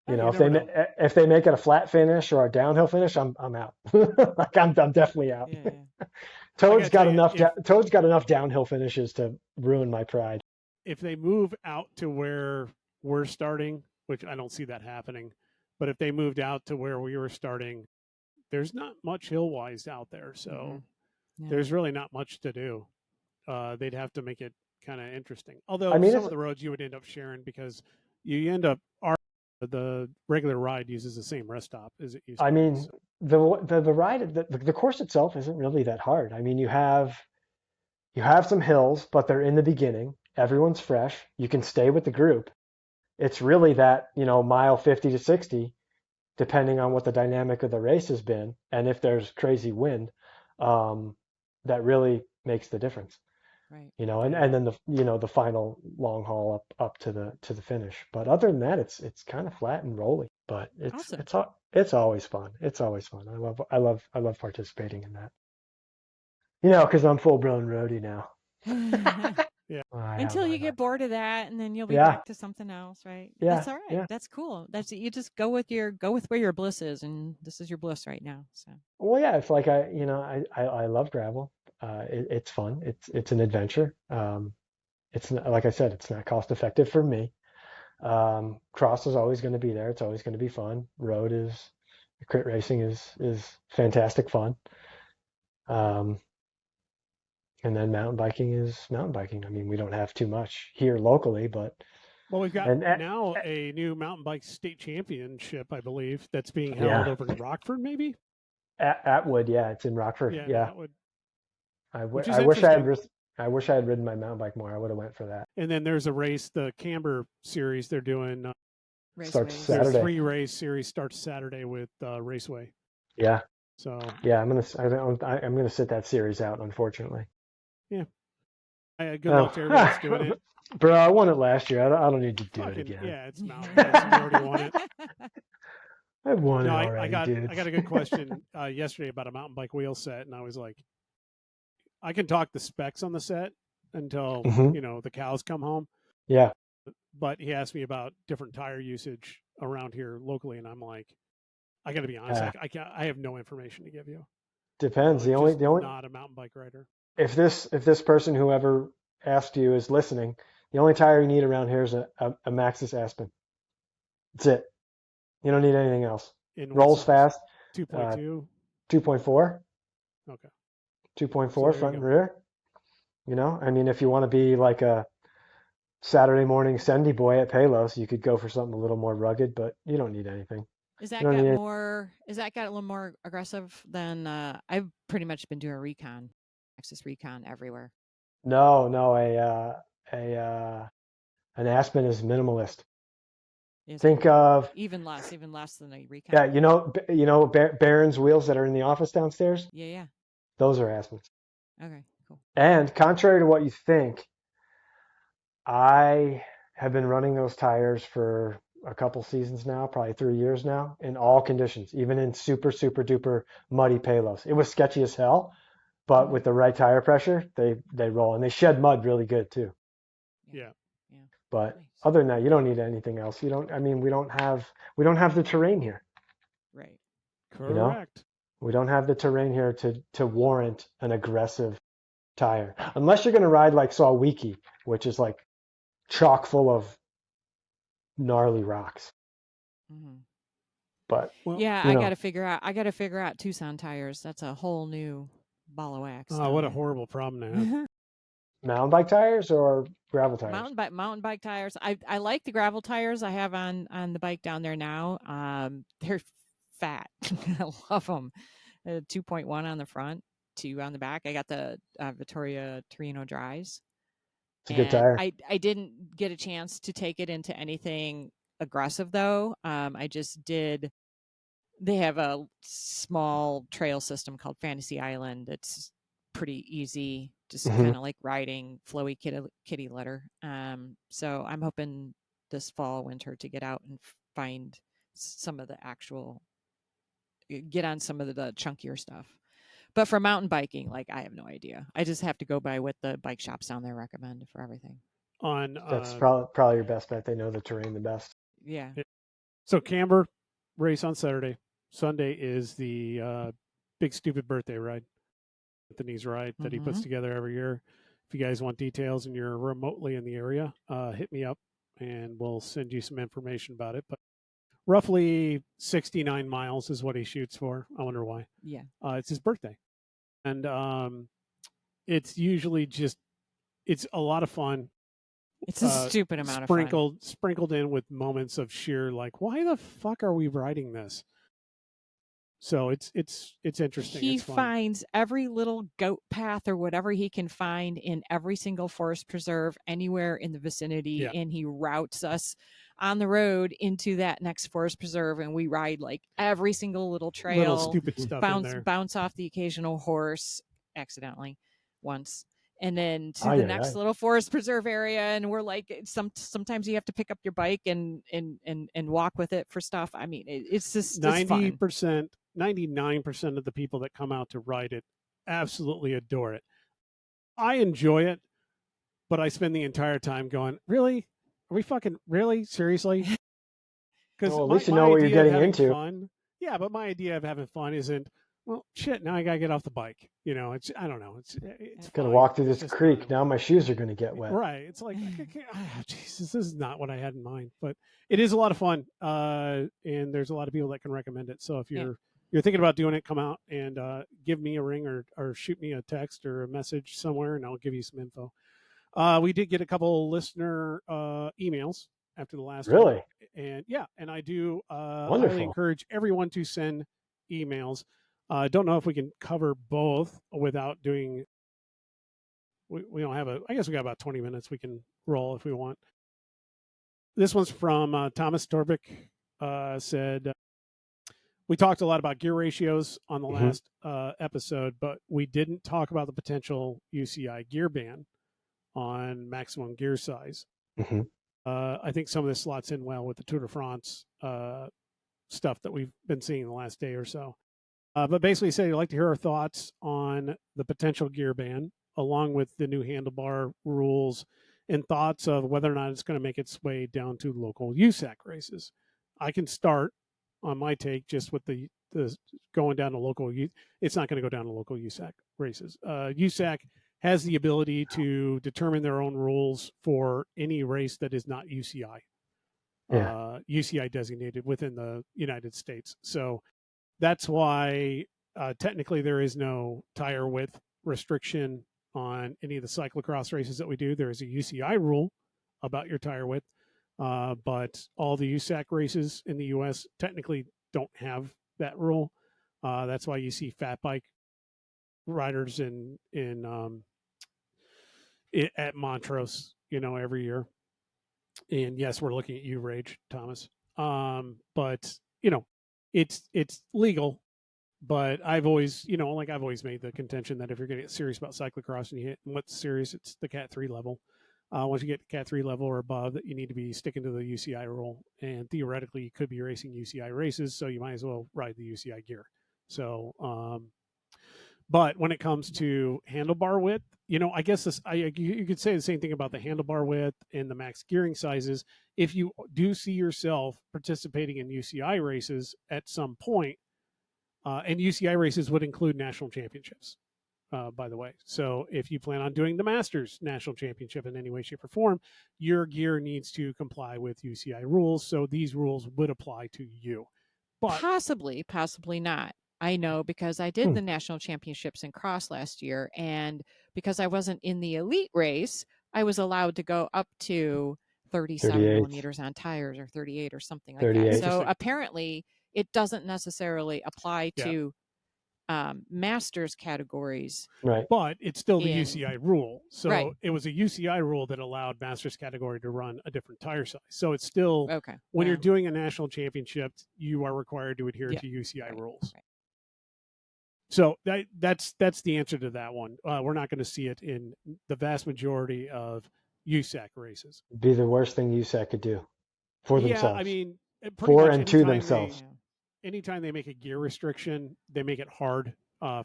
Hey, you If never know. if they make it a flat finish or a downhill finish, I'm out. Like I'm definitely out. Yeah. I got to tell you, Toad's got enough downhill finishes to ruin my pride. if they move out to where we're starting, which I don't see that happening, but if they moved out to where we were starting, there's not much hill wise out there. So Yeah. there's really not much to do. They'd have to make it kind of interesting. Although I mean, some of the roads you would end up sharing because you end up the regular ride uses the same rest stop as it used to I be. mean, So, the ride, the course itself isn't really that hard. I mean, you have some hills, but they're in the beginning. Everyone's fresh. You can stay with the group. It's really that, mile 50 to 60, depending on what the dynamic of the race has been, and if there's crazy wind, that really makes the difference. Right. And then the final long haul up to the finish. But other than that, it's kind of flat and rolly. But Awesome. it's always fun. It's always fun. I love participating in that. Because I'm full blown roadie now. yeah. I have Until my you get bored of that, and then you'll be Yeah, back to something else, right? yeah, That's all right. yeah. That's cool. That's you just go with where your bliss is, and this is your bliss right now. So Well, yeah, it's like I love gravel. It's fun. It's an adventure. It's not, like I said, it's not cost effective for me. Cross is always going to be there. It's always going to be fun. Crit racing is fantastic fun. And then mountain biking is mountain biking. I mean, we don't have too much here locally, but well, we've got now a new mountain bike state championship, I believe, that's being held over in Rockford, maybe. Atwood, yeah, it's in Rockford. Yeah. Atwood. I wish I had ridden my mountain bike more. I would have went for that. And then there's a race, the Camber series. They're doing starts Saturday. 3-race series starts Saturday with Raceway. Yeah. So yeah, I'm gonna sit that series out, unfortunately. Yeah. Good luck to everybody that's doing it. Bro, I won it last year. I don't need to do it again. Yeah, it's mountain bikes. You already won it. I won it already, I got a good question yesterday about a mountain bike wheel set, and I was like, I can talk the specs on the set until the cows come home. Yeah. But he asked me about different tire usage around here locally, and I'm like, I got to be honest, I have no information to give you. Depends. The only not a mountain bike rider. If this person, whoever asked you, is listening, the only tire you need around here is a Maxxis Aspen. That's it. You don't need anything else. Rolls fast. 2.2. 2.4. Okay. 2.4 front and rear. I mean, if you want to be like a Saturday morning Sendy boy at Palos, you could go for something a little more rugged, but you don't need anything. Is that got a little more aggressive than I've pretty much been doing recon, Maxxis recon everywhere. No, an Aspen is minimalist. Think of even less than a recon. Yeah, Barron's wheels that are in the office downstairs. Yeah. Those are Aspens. Okay, cool. And contrary to what you think, I have been running those tires for a couple seasons now, probably 3 years now, in all conditions, even in super, super duper muddy Palos. It was sketchy as hell, but with the right tire pressure, they roll, and they shed mud really good too. Yeah. But other than that, you don't need anything else. We don't have the terrain here. Right. Correct. We don't have the terrain here to warrant an aggressive tire. Unless you're going to ride like Sawiki, which is like chock full of gnarly rocks. Mm-hmm. But I got to figure out Tucson tires. That's a whole new ball of wax. Oh, what a horrible problem to have. Mountain bike tires or gravel tires? Mountain bike tires. I like the gravel tires I have on the bike down there now. They're fat. I love them. 2.1 on the front, 2 on the back. I got the Vittoria Torino dries. It's a good tire. I didn't get a chance to take it into anything aggressive though. I just did. They have a small trail system called Fantasy Island. It's pretty easy, just kind of like riding flowy kitty litter. So I'm hoping this fall, winter to get out and find some of the get on some of the chunkier stuff. But for mountain biking, like I have no idea. I just have to go by what the bike shops down there recommend for everything. That's probably your best bet. They know the terrain the best. Yeah. So Camber race on Saturday. Sunday is the big stupid birthday ride. Anthony's ride that he puts together every year. If you guys want details and you're remotely in the area, hit me up and we'll send you some information about it. But roughly 69 miles is what he shoots for. I wonder why. Yeah. It's his birthday. And it's usually it's a lot of fun. It's a stupid amount of fun. Sprinkled in with moments of sheer like, why the fuck are we riding this? So it's interesting. He finds every little goat path or whatever he can find in every single forest preserve anywhere in the vicinity, and he routes us on the road into that next forest preserve, and we ride like every single little trail. Little stupid stuff bounce off the occasional horse accidentally once. And then to the next little forest preserve area, and we're like, sometimes you have to pick up your bike and walk with it for stuff. I mean, it's just 90%. 99% of the people that come out to ride it absolutely adore it. I enjoy it, but I spend the entire time going, really? Are we fucking really? Seriously? Because at least you know what you're getting into. Fun, yeah, but my idea of having fun isn't well, shit, now I gotta get off the bike. I don't know. It's Gotta fine. walk through It's this just creek. not, Now my shoes are gonna get wet. right. It's like, Jesus, this is not what I had in mind. But it is a lot of fun, and there's a lot of people that can recommend it. So if you're thinking about doing it, come out and give me a ring or shoot me a text or a message somewhere, and I'll give you some info. We did get a couple listener emails after the last one, Really? and yeah, and I do highly Wonderful. encourage everyone to send emails. I don't know if we can cover both without doing. We don't have I guess we got about 20 minutes. We can roll if we want. This one's from Thomas Torbick. Said we talked a lot about gear ratios on the last episode, but we didn't talk about the potential UCI gear ban on maximum gear size. I think some of this slots in well with the Tour de France stuff that we've been seeing in the last day or so. But basically, say I'd like to hear our thoughts on the potential gear ban, along with the new handlebar rules, and thoughts of whether or not it's going to make its way down to local USAC races. I can start on my take just with the going down to local. It's not going to go down to local USAC races. USAC has the ability to determine their own rules for any race that is not UCI, UCI designated within the United States. So that's why technically there is no tire width restriction on any of the cyclocross races that we do. There is a UCI rule about your tire width, but all the USAC races in the U.S. technically don't have that rule. That's why you see fat bike riders at Montrose, every year. And yes, we're looking at you, Rage Thomas. But it's legal. But I've always, I've always made the contention that if you're going to get serious about cyclocross and you hit what's serious, it's the Cat 3 level. Once you get to Cat 3 level or above, that you need to be sticking to the UCI rule. And theoretically, you could be racing UCI races, so you might as well ride the UCI gear. So, but when it comes to handlebar width, I guess you could say the same thing about the handlebar width and the max gearing sizes. If you do see yourself participating in UCI races at some point, and UCI races would include national championships, by the way. So if you plan on doing the Masters National Championship in any way, shape, or form, your gear needs to comply with UCI rules. So these rules would apply to you. But possibly not. I know because I did the national championships in cross last year, and because I wasn't in the elite race, I was allowed to go up to 37 millimeters on tires, or 38 or something like that. So apparently it doesn't necessarily apply to masters categories. Right. But it's still the UCI rule. So it was a UCI rule that allowed masters category to run a different tire size. So it's still, when you're doing a national championship, you are required to adhere to UCI rules. Right. So that's the answer to that one. We're not going to see it in the vast majority of USAC races. It'd be the worst thing USAC could do for themselves. Yeah, I mean, for and to themselves. Anytime they make a gear restriction, they make it hard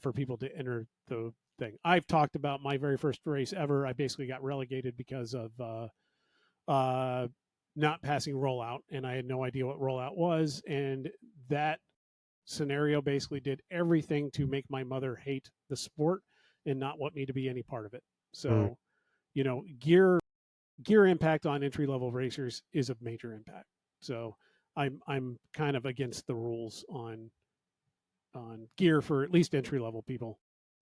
for people to enter the thing. I've talked about my very first race ever. I basically got relegated because of not passing rollout, and I had no idea what rollout was. And that scenario basically did everything to make my mother hate the sport and not want me to be any part of it. So, gear impact on entry level racers is a major impact. So I'm kind of against the rules on gear for at least entry level people.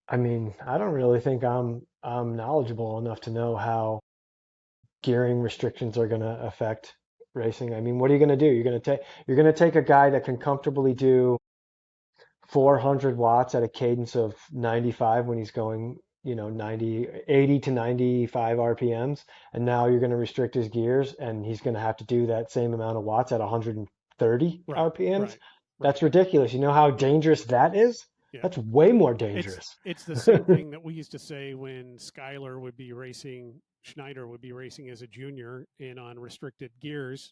I mean, I don't really think I'm knowledgeable enough to know how gearing restrictions are going to affect racing. I mean, what are you going to do? You're going to take a guy that can comfortably do 400 watts at a cadence of 95 when he's going, 80 to 95 RPMs, and now you're going to restrict his gears, and he's going to have to do that same amount of watts at 130 RPMs. Right. That's ridiculous. You know how dangerous that is? Yeah. That's way more dangerous. It's the same thing that we used to say when Schneider would be racing as a junior and on restricted gears,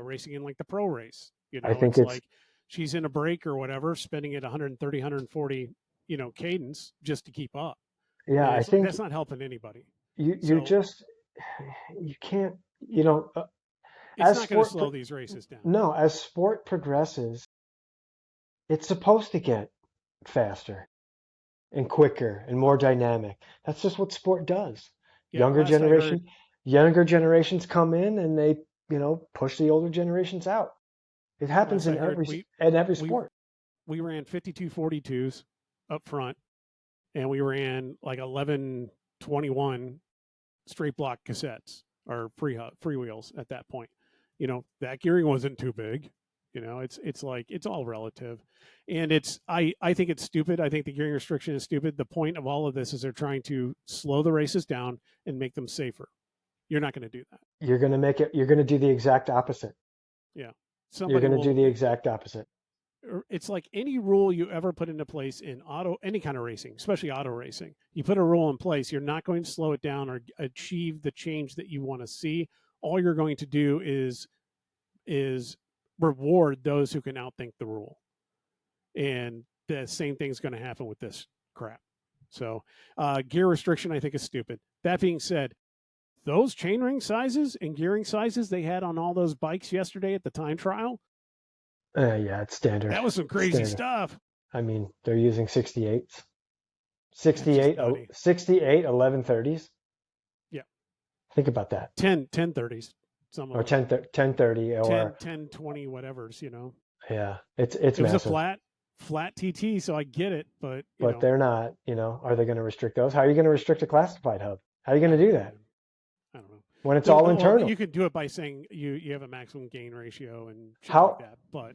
racing in like the pro race. I think it's like she's in a break or whatever, spinning at 130, 140, cadence just to keep up. Yeah, I think that's not helping anybody. You can't, it's not going to slow these races down. No, as sport progresses, it's supposed to get faster and quicker and more dynamic. That's just what sport does. Yeah, Younger last I heard, younger generations come in and they, push the older generations out. It happens last I in heard, every we sport. we ran 5242s up front, and we ran like 1121 straight block cassettes or freewheels at that point. That gearing wasn't too big. It's like it's all relative, and I think it's stupid. I think the gearing restriction is stupid. The point of all of this is they're trying to slow the races down and make them safer. You're not going to do that. You're going to make it. You're going to do the exact opposite. Yeah, You're somebody going to do will. the exact opposite. It's like any rule you ever put into place in any kind of racing, especially auto racing. You put a rule in place, you're not going to slow it down or achieve the change that you want to see. All you're going to do is reward those who can outthink the rule. And the same thing's going to happen with this crap. So gear restriction, I think, is stupid. That being said, those chainring sizes and gearing sizes they had on all those bikes yesterday at the time trial, Yeah, it's standard. that was some crazy stuff. I mean, they're using 68s. 68 1130s. Yeah. Think about that. 1030s. Some or 1030 or 1020 whatever's, Yeah, it's It was massive. a flat TT, so I get it, but they're not, are they going to restrict those? How are you going to restrict a classified hub? How are you going to do that? I don't know. When it's all internal. You could do it by saying you have a maximum gain ratio and shit How- like that, but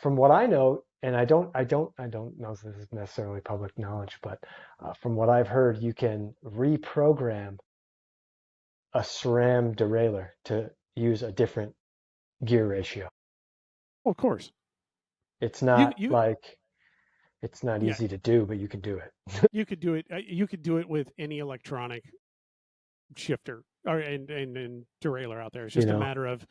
From what I know, and I don't know if this is necessarily public knowledge, but from what I've heard, you can reprogram a SRAM derailleur to use a different gear ratio. of course. It's not You- it's not Yeah. easy to do, but you can do it. you could do it. You could do it with any electronic shifter and derailleur out there. It's just a matter of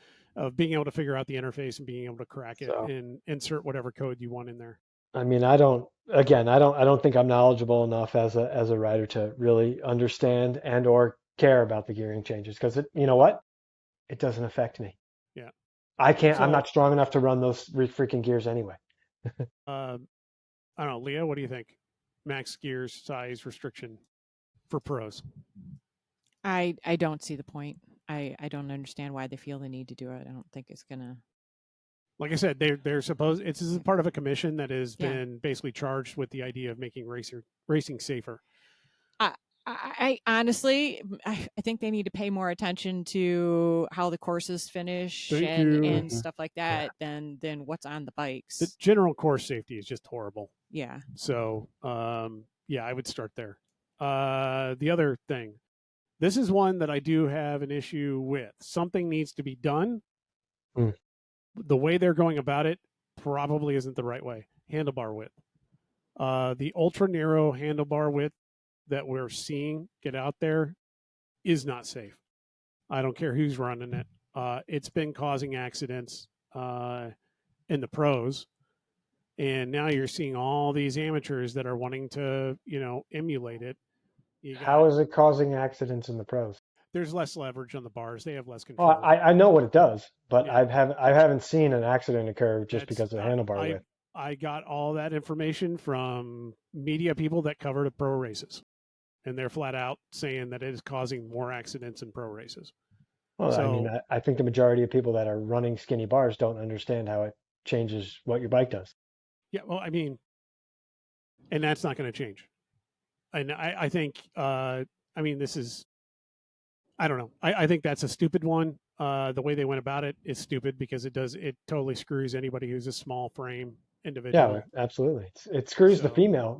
being able to figure out the interface and being able to crack it and insert whatever code you want in there. I mean, I don't think I'm knowledgeable enough as a rider to really understand and or care about the gearing changes because you know what? It doesn't affect me. Yeah. I'm not strong enough to run those freaking gears anyway. I don't know, Leah, what do you think? Max gears size restriction for pros. I don't see the point. I don't understand why they feel the need to do it. I don't think it's gonna. Like I said, they're supposed. This is part of a commission that has been basically charged with the idea of making racing safer. I honestly, I think they need to pay more attention to how the courses finish and stuff like that than what's on the bikes. The general course safety is just horrible. Yeah. So, I would start there. The other thing, this is one that I do have an issue with. Something needs to be done. The way they're going about it probably isn't the right way. Handlebar width. The ultra narrow handlebar width that we're seeing get out there is not safe. I don't care who's running it. It's been causing accidents in the pros. And now you're seeing all these amateurs that are wanting to, emulate it. How is it causing accidents in the pros? There's less leverage on the bars. They have less control. I know what it does, but I haven't seen an accident occur just because of the handlebar width. I got all that information from media people that covered pro races, and they're flat out saying that it is causing more accidents in pro races. Well, I think the majority of people that are running skinny bars don't understand how it changes what your bike does. Yeah, well, and that's not going to change. And I think, this is, I don't know. I think that's a stupid one. The way they went about it is stupid because it totally screws anybody who's a small frame individual. Yeah, absolutely. It screws the female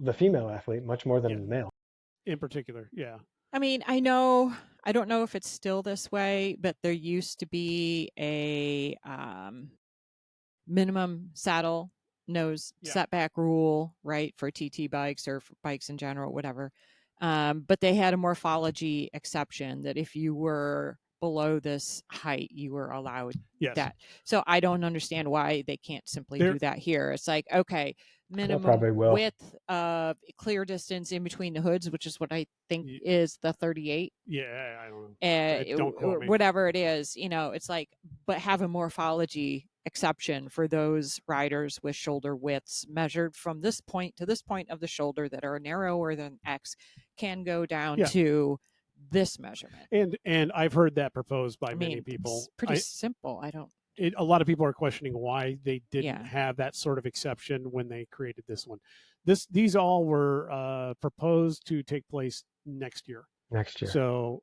athlete much more than the male. In particular, yeah. I don't know if it's still this way, but there used to be a minimum saddle nose setback rule, right, for TT bikes or for bikes in general, whatever. But they had a morphology exception that if you were below this height, you were allowed that. So I don't understand why they can't simply do that here. It's like, okay, probably will. width of clear distance in between the hoods, which is what I think is the 38. Yeah, I don't know. Don't quote me. Whatever it is, it's like, but have a morphology exception for those riders with shoulder widths measured from this point to this point of the shoulder that are narrower than X can go down to this measurement. And I've heard that proposed by many people. It's pretty simple. A lot of people are questioning why they didn't have that sort of exception when they created this one. These all were proposed to take place next year. So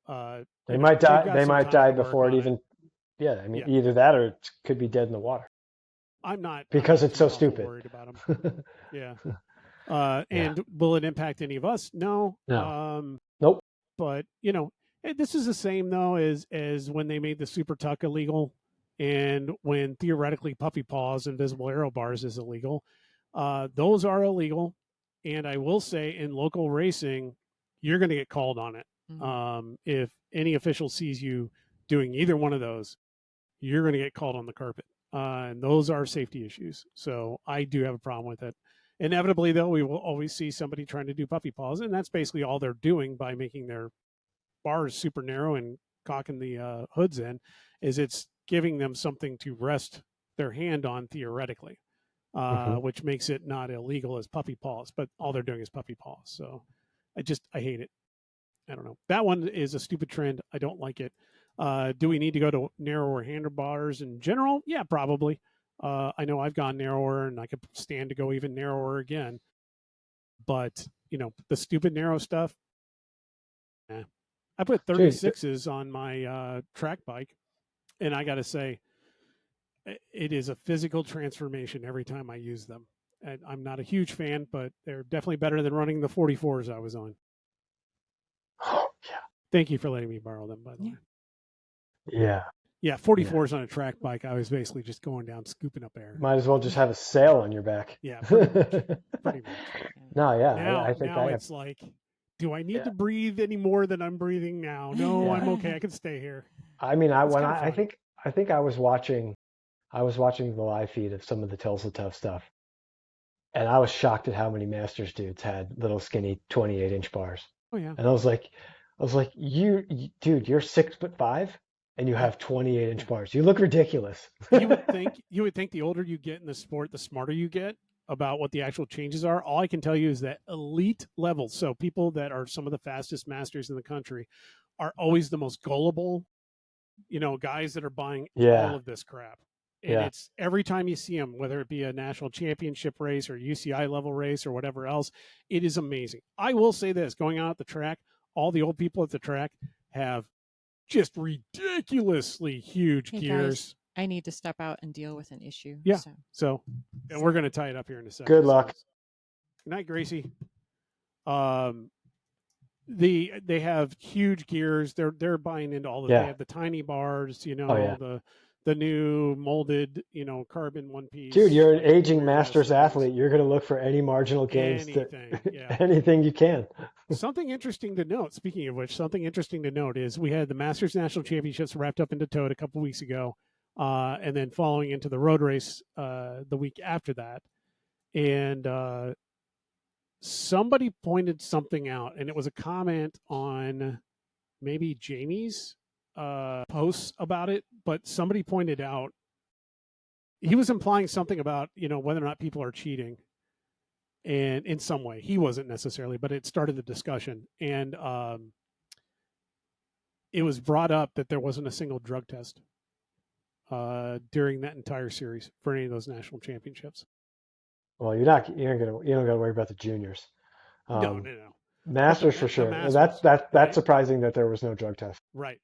they might die. They might die before it even. Yeah, I mean, either that or it could be dead in the water. I'm not because it's so stupid. Worried about them. Yeah. And will it impact any of us? No. Nope. But this is the same though as when they made the Super Tuck illegal, and when theoretically puppy paws and visible aero bars is illegal. Those are illegal, and I will say in local racing, you're going to get called on it. Mm-hmm. If any official sees you doing either one of those, you're going to get called on the carpet. And those are safety issues. So I do have a problem with it. Inevitably, though, we will always see somebody trying to do puppy paws, and that's basically all they're doing by making their bars super narrow and cocking the hoods in, is it's giving them something to rest their hand on theoretically, which makes it not illegal as puppy paws, but all they're doing is puppy paws. So I hate it. I don't know. That one is a stupid trend. I don't like it. Do we need to go to narrower handlebars in general? Yeah, probably. I know I've gone narrower, and I could stand to go even narrower again. But, the stupid narrow stuff, I put 36s on my track bike, and I got to say, it is a physical transformation every time I use them. And I'm not a huge fan, but they're definitely better than running the 44s I was on. Oh, yeah. Thank you for letting me borrow them, by the way. Yeah. Yeah, 44s on a track bike, I was basically just going down, scooping up air. Might as well just have a sail on your back. Yeah, pretty much. No, yeah. Now, I think it's like, do I need to breathe any more than I'm breathing now? No, I'm okay. I can stay here. I mean, I think I was watching the live feed of some of the Tulsa Tough stuff, and I was shocked at how many Masters dudes had little skinny 28-inch bars. Oh yeah. And I was like, you dude, you're 6'5" and you have 28-inch bars. You look ridiculous. you would think the older you get in the sport, the smarter you get about what the actual changes are. All I can tell you is that elite levels, so people that are some of the fastest masters in the country, are always the most gullible, guys that are buying all of this crap. And it's every time you see them, whether it be a national championship race or UCI level race or whatever else, it is amazing. I will say this, going out at the track, all the old people at the track have just ridiculously huge gears. Guys, I need to step out and deal with an issue. Yeah. So and we're going to tie it up here in a second. Good luck. Good night, Gracie. They have huge gears. They're buying into all of it. They have the tiny bars, the new molded, carbon one piece. Dude, you're an aging Masters athlete. You're going to look for any marginal gains, anything you can. Something interesting to note, speaking of which, is we had the Masters National Championships wrapped up into Toad a couple weeks ago, and then following into the road race the week after that. And somebody pointed something out, and it was a comment on maybe Jamie's posts about it, but somebody pointed out he was implying something about whether or not people are cheating, and in some way he wasn't necessarily, but it started the discussion, and it was brought up that there wasn't a single drug test during that entire series for any of those national championships. Well, you don't got to worry about the juniors. No. Masters for sure. Masters, that's surprising that there was no drug test. Right.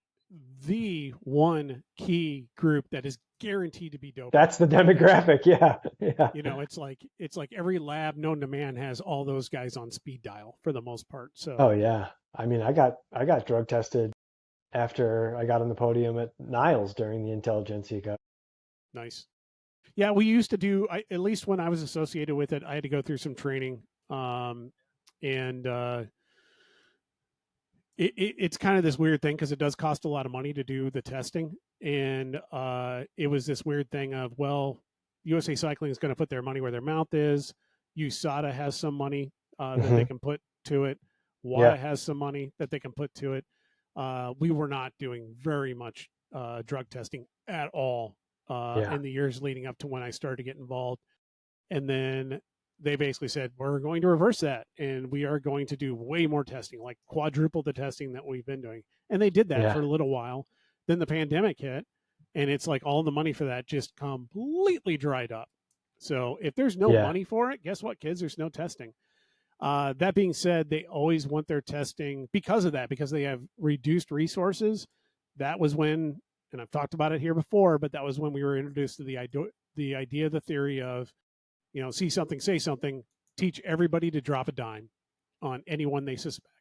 The one key group that is guaranteed to be dope. That's the demographic. Yeah. It's like every lab known to man has all those guys on speed dial for the most part. So. Oh yeah. I mean, I got drug tested after I got on the podium at Niles during the Intelligentsia Cup. Nice. Yeah, we used to do, at least when I was associated with it, I had to go through some training. It's kind of this weird thing because it does cost a lot of money to do the testing. And it was this weird thing of, well, USA Cycling is going to put their money where their mouth is. USADA has some money that Mm-hmm. they can put to it. WADA Yeah. has some money that they can put to it. We were not doing very much drug testing at all Yeah. in the years leading up to when I started to get involved. And then they basically said, we're going to reverse that. And we are going to do way more testing, like quadruple the testing that we've been doing. And they did that Yeah. for a little while. Then the pandemic hit. And it's like all the money for that just completely dried up. So if there's no Yeah. money for it, guess what, kids? There's no testing. That being said, they always want their testing because of that, because they have reduced resources. That was when, and I've talked about it here before, but that was when we were introduced to the idea, the theory of, see something, say something, teach everybody to drop a dime on anyone they suspect.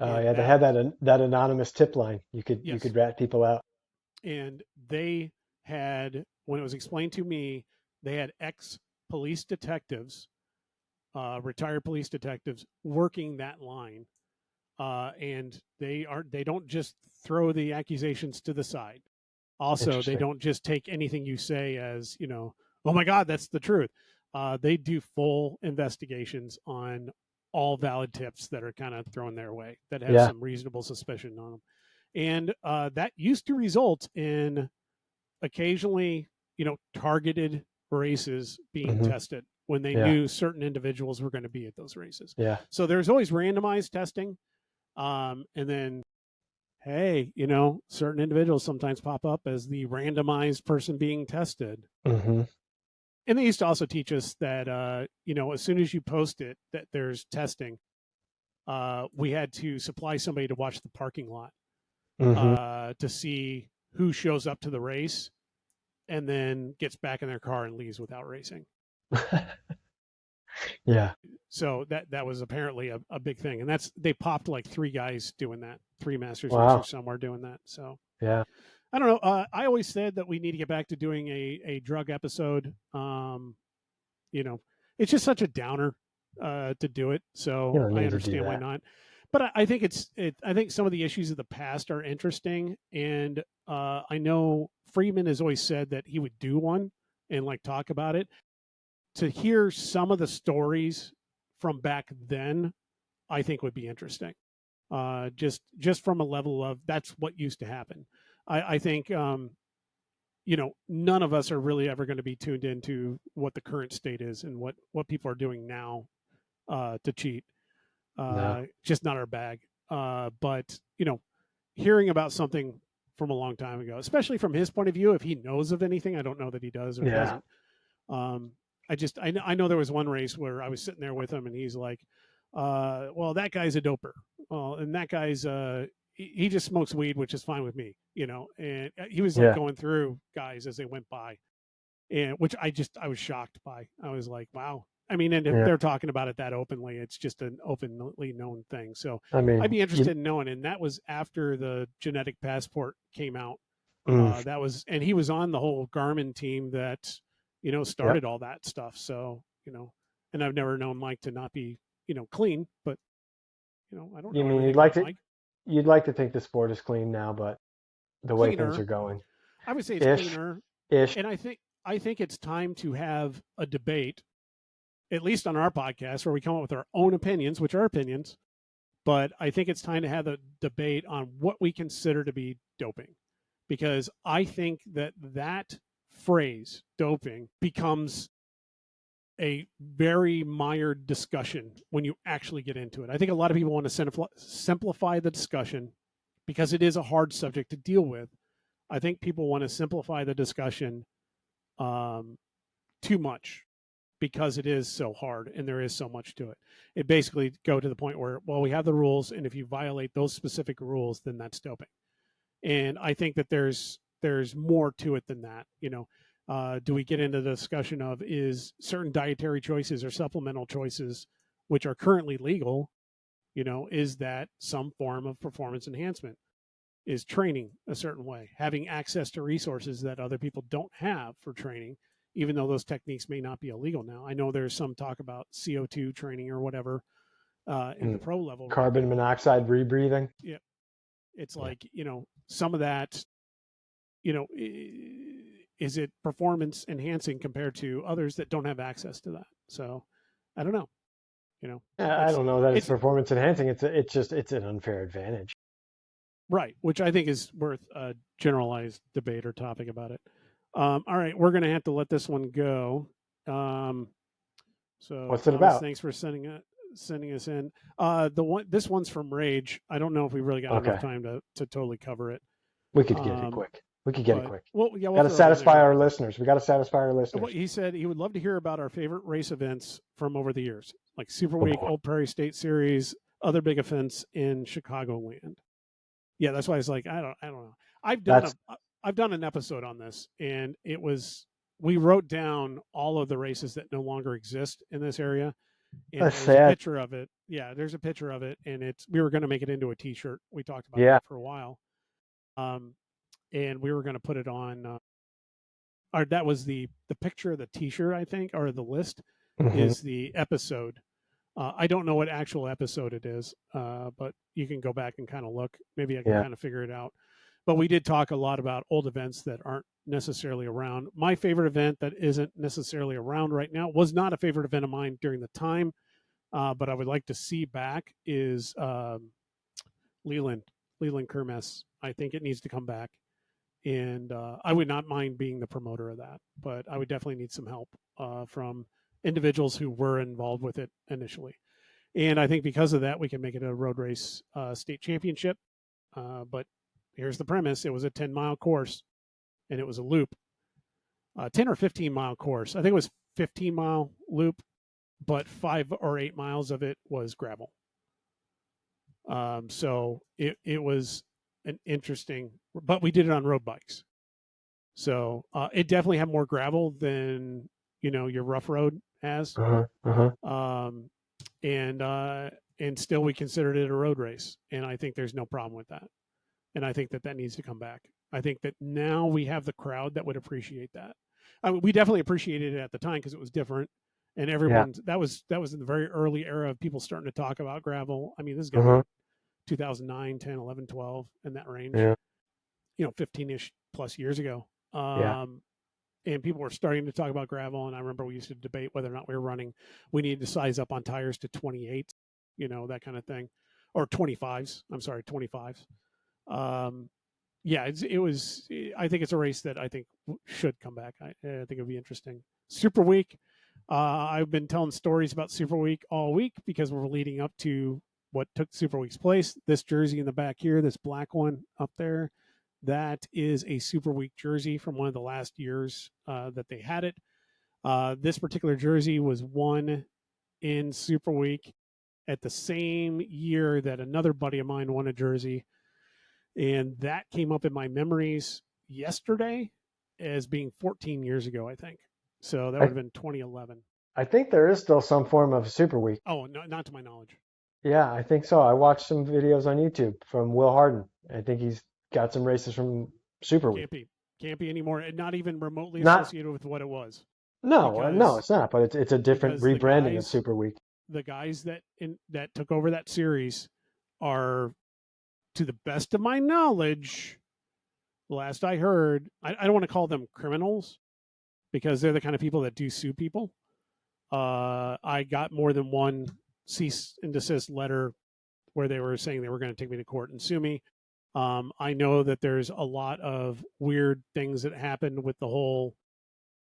And Yeah, they had that anonymous tip line. You yes, could rat people out. and they had, when it was explained to me, they had ex police detectives, retired police detectives working that line, and they don't just throw the accusations to the side. Also, they Interesting. don't just take anything you say as, oh my God, that's the truth. They do full investigations on all valid tips that are kind of thrown their way that have Yeah. some reasonable suspicion on them. And that used to result in occasionally, targeted races being Hmm. tested when they Yeah. knew certain individuals were going to be at those races. Yeah. So there's always randomized testing. And then, hey, certain individuals sometimes pop up as the randomized person being tested. Hmm. And they used to also teach us that, as soon as you post it, that there's testing, we had to supply somebody to watch the parking lot Hmm. to see who shows up to the race and then gets back in their car and leaves without racing. Yeah. So that was apparently a big thing. And they popped like 3 guys doing that, 3 masters racers Wow. somewhere doing that. So Yeah. I don't know. I always said that we need to get back to doing a drug episode. You know, it's just such a downer to do it. You So don't I need to do understand why that. not. But I think I think some of the issues of the past are interesting, and I know Freeman has always said that he would do one and like talk about it. To hear some of the stories from back then, I think would be interesting. Just from a level of that's what used to happen. I think none of us are really ever going to be tuned into what the current state is and what people are doing now to cheat. No. Just not our bag. But hearing about something from a long time ago, especially from his point of view, if he knows of anything, I don't know that he does or Yeah. doesn't. I know there was one race where I was sitting there with him and he's like, well, that guy's a doper. Well, and that guy's he just smokes weed, which is fine with me, and he was like Yeah. going through guys as they went by, and which I was shocked by. I was like, wow. I mean, and if Yeah. they're talking about it that openly, it's just an openly known thing. So I I'd mean, be interested in knowing. And that was after the genetic passport came out. mm, And he was on the whole Garmin team that, yep. started all that stuff. So, and I've never known Mike to not be, clean, but, I don't You know mean everything about Mike. you'd like to think the sport is clean now, but the way things Cleaner. are going, I would say it's ish, cleaner. ish. And I think it's time to have a debate, at least on our podcast, where we come up with our own opinions, which are opinions. But I think it's time to have a debate on what we consider to be doping, because I think that phrase doping becomes a very mired discussion when you actually get into it. I think a lot of people want to simplify the discussion because it is a hard subject to deal with. I think people want to simplify the discussion um, too much because it is so hard and there is so much to it. It basically go to the point where, well, we have the rules, and if you violate those specific rules, then that's doping. And I think that there's more to it than that. Do we get into the discussion of is certain dietary choices or supplemental choices, which are currently legal, is that some form of performance enhancement? Is training a certain way, having access to resources that other people don't have for training, even though those techniques may not be illegal now. I know there's some talk about CO2 training or whatever in the Mm. pro level right Carbon now. monoxide rebreathing. Yeah, it's Yeah. like some of that. Is it performance enhancing compared to others that don't have access to that? So I don't know. You know, I don't know that it's it's performance enhancing. It's an unfair advantage. right, which I think is worth a generalized debate or topic about it. All right, we're going to have to let this one go. So What's it Thomas, about? thanks for sending us in. This one's from Rage. I don't know if we really got enough Okay, time to totally cover it. we could get it Um, quick. We could get it but quick. well, yeah, we'll Got to throw it in satisfy there. our listeners. We got to satisfy our What listeners. he said, he would love to hear about our favorite race events from over the years, like Super Oh Week, boy. Old Prairie State Series, other big events in Chicagoland. Yeah, that's why I was like, I don't know. That's I've done an episode on this, and we wrote down all of the races that no longer exist in this area, and that's there's a sad. picture of it. Yeah, there's a picture of it, and we were going to make it into a T-shirt. We talked about Yeah. that for a while, and we were going to put it on. Or that was the picture of the T-shirt, I think, or the list Hmm. is the episode. I don't know what actual episode it is, but you can go back and kind of look. Maybe I can Yeah. kind of figure it out. But we did talk a lot about old events that aren't necessarily around. My favorite event that isn't necessarily around right now was not a favorite event of mine during the time, but I would like to see back is Leland, Leland Kermesse. I think it needs to come back. And I would not mind being the promoter of that, but I would definitely need some help from individuals who were involved with it initially. And I think because of that, we can make it a road race state championship. But here's the premise: it was a 10-mile course, and it was a loop, 10 or 15-mile course. I think it was 15-mile loop, but 5 or 8 miles of it was gravel. So it was an interesting, but we did it on road bikes. So it definitely had more gravel than your rough road has, Uh-huh. Uh-huh. um, and uh, and still we considered it a road race, and I think there's no problem with that, and I think that needs to come back. I think that now we have the crowd that would appreciate that. I mean, we definitely appreciated it at the time because it was different, and Yeah. everyone that was in the very early era of people starting to talk about gravel. I mean, this has got to Uh-huh. be 2009, 10, 11, 12 in that range. Yeah. 15ish plus years ago. Yeah. And people were starting to talk about gravel. And I remember we used to debate whether or not we needed to size up on tires to 28, that kind of thing, or 25s. I'm sorry, 25s. Yeah, it was. I think it's a race that I think should come back. I think it'd be interesting. Super Week. I've been telling stories about Super Week all week because we're leading up to what took Super Week's place. This jersey in the back here, this black one up there, that is a Super Week jersey from one of the last years that they had it. This particular jersey was won in Super Week at the same year that another buddy of mine won a jersey. And that came up in my memories yesterday as being 14 years ago, I think. So that would I have been 2011. I think there is still some form of Super Week. Oh, no, not to my knowledge. Yeah, I think so. I watched some videos on YouTube from Will Harden. I think he's got some races from Super Week. Can't be. Can't be anymore. And not even remotely Not associated with what it was. no, Because it's not, but it's a different because rebranding of Super Week. the guys that took over that series are, to the best of my knowledge, last I heard, I don't want to call them criminals because they're the kind of people that do sue people. I got more than one cease and desist letter where they were saying they were going to take me to court and sue me. I know that there's a lot of weird things that happened with the whole,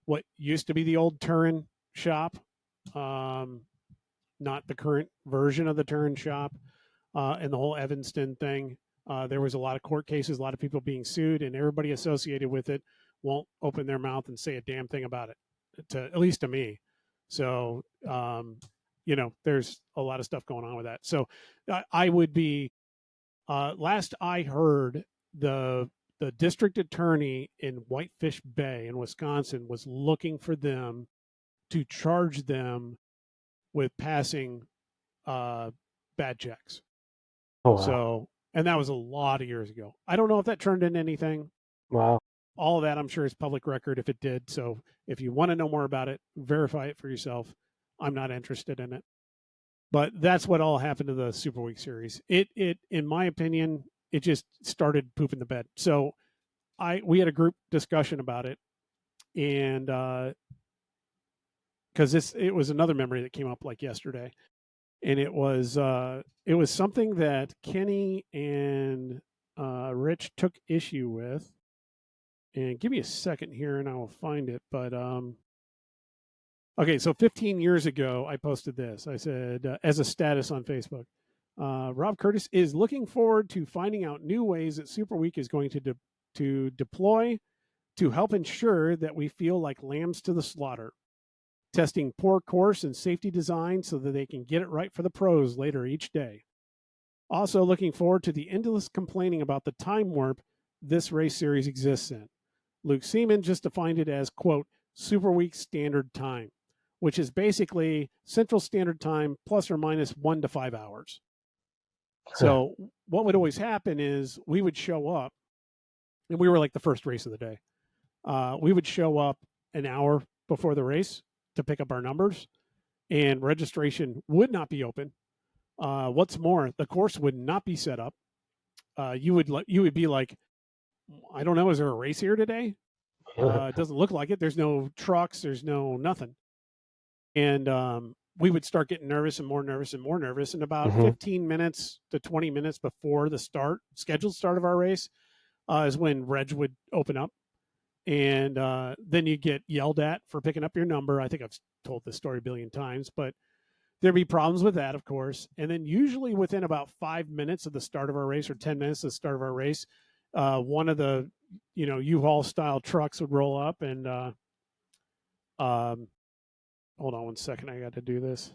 what used to be the old Turin shop, not the current version of the Turin shop, and the whole Evanston thing. There was a lot of court cases, a lot of people being sued, and everybody associated with it won't open their mouth and say a damn thing about it, at least to me. So, there's a lot of stuff going on with that. So, I would be. Last I heard, the district attorney in Whitefish Bay in Wisconsin was looking for them to charge them with passing bad checks. Oh wow. So, and that was a lot of years ago. I don't know if that turned into anything. Wow. All of that, I'm sure, is public record if it did. So, if you want to know more about it, verify it for yourself. I'm not interested in it. But that's what all happened to the Super Week series. It, in my opinion, it just started pooping the bed. So, we had a group discussion about it, and because it was another memory that came up like yesterday, and it was something that Kenny and Rich took issue with. And give me a second here, and I will find it. But okay, so 15 years ago, I posted this. I said as a status on Facebook, Rob Curtis is looking forward to finding out new ways that Super Week is going to deploy to help ensure that we feel like lambs to the slaughter, testing poor course and safety design so that they can get it right for the pros later each day. Also looking forward to the endless complaining about the time warp this race series exists in. Luke Seaman just defined it as, quote, Super Week Standard Time, which is basically Central Standard Time plus or minus 1 to 5 hours. So what would always happen is we would show up, and we were like the first race of the day. We would show up an hour before the race to pick up our numbers, and registration would not be open. What's more, the course would not be set up. You would be like, I don't know, is there a race here today? It doesn't look like it. There's no trucks. There's no nothing. And we would start getting nervous and more nervous and more nervous. And about 15 minutes to 20 minutes before the scheduled start of our race, is when Reg would open up. And then you get yelled at for picking up your number. I think I've told this story a billion times, but there'd be problems with that, of course. And then usually within about 5 minutes of the start of our race or 10 minutes of the start of our race, one of the, U-Haul style trucks would roll up and, hold on one second. I got to do this.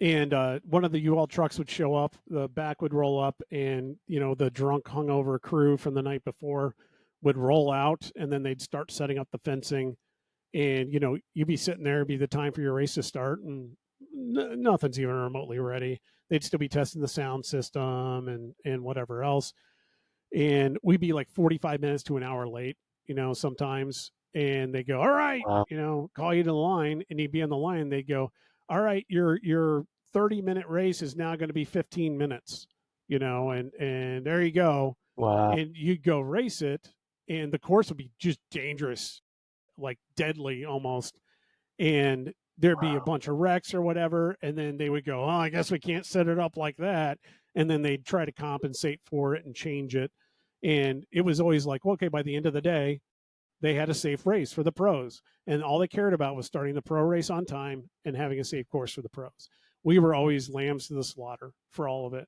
And one of the U-Haul trucks would show up, the back would roll up, and, the drunk hungover crew from the night before would roll out, and then they'd start setting up the fencing. And, you'd be sitting there, it'd be the time for your race to start, and nothing's even remotely ready. They'd still be testing the sound system and whatever else. And we'd be like 45 minutes to an hour late, sometimes. And they go, all right, wow. Call you to the line. And you'd be on the line. They'd go, all right, your 30-minute race is now going to be 15 minutes, and there you go. Wow. And you'd go race it, and the course would be just dangerous, like deadly almost. And there'd be a bunch of wrecks or whatever. And then they would go, oh, I guess we can't set it up like that. And then they'd try to compensate for it and change it. And it was always like, well, okay, by the end of the day, they had a safe race for the pros. And all they cared about was starting the pro race on time and having a safe course for the pros. We were always lambs to the slaughter for all of it,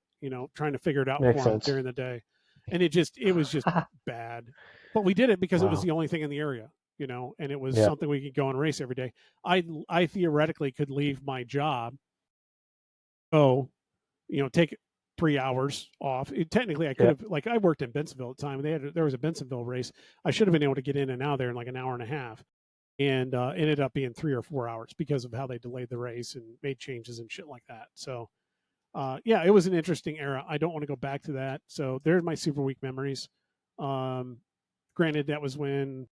trying to figure it out for them during the day. And it was just bad. But we did it because it was the only thing in the area, and it was something we could go and race every day. I theoretically could leave my job, take 3 hours off. Technically, I could have, like, I worked in Bensenville at the time. There was a Bensenville race. I should have been able to get in and out there in like an hour and a half, and ended up being 3 or 4 hours because of how they delayed the race and made changes and shit like that. So, it was an interesting era. I don't want to go back to that. So there's my Super Week memories. Granted, that was when,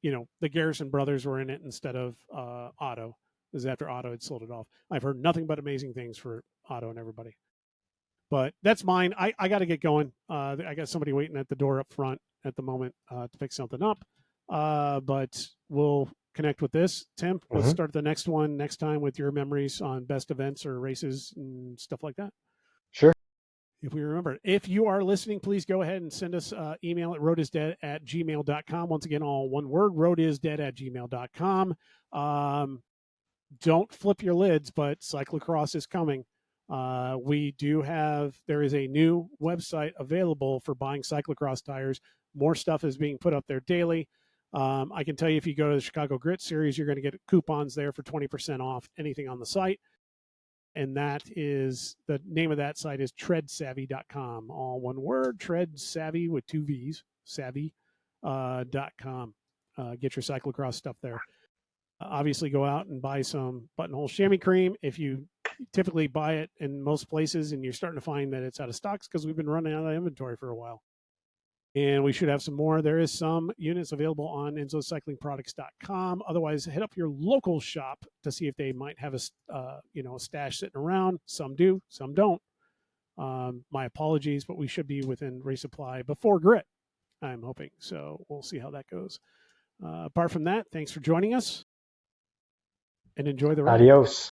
the Garrison brothers were in it instead of Otto. This is after Otto had sold it off. I've heard nothing but amazing things for Otto and everybody. But that's mine. I got to get going. I got somebody waiting at the door up front at the moment to pick something up. But we'll connect with this. Tim, let's start the next one next time with your memories on best events or races and stuff like that. Sure. If we remember, if you are listening, please go ahead and send us email at roadisdead@gmail.com. Once again, all one word, roadisdead@gmail.com. Don't flip your lids, but cyclocross is coming. There is a new website available for buying cyclocross tires. More stuff is being put up there daily. I can tell you, if you go to the Chicago Grit Series, you're going to get coupons there for 20% off anything on the site. And the name of that site is treadsavvy.com. All one word, treadsavvy with 2 V's, savvy.com. Get your cyclocross stuff there. Obviously, go out and buy some buttonhole chamois cream. If you typically buy it in most places and you're starting to find that it's out of stocks, because we've been running out of inventory for a while. And we should have some more. There is some units available on enzocyclingproducts.com. Otherwise, hit up your local shop to see if they might have a stash sitting around. Some do, some don't. My apologies, but we should be within race supply before Grit, I'm hoping. So we'll see how that goes. Apart from that, thanks for joining us and enjoy the ride. Adios.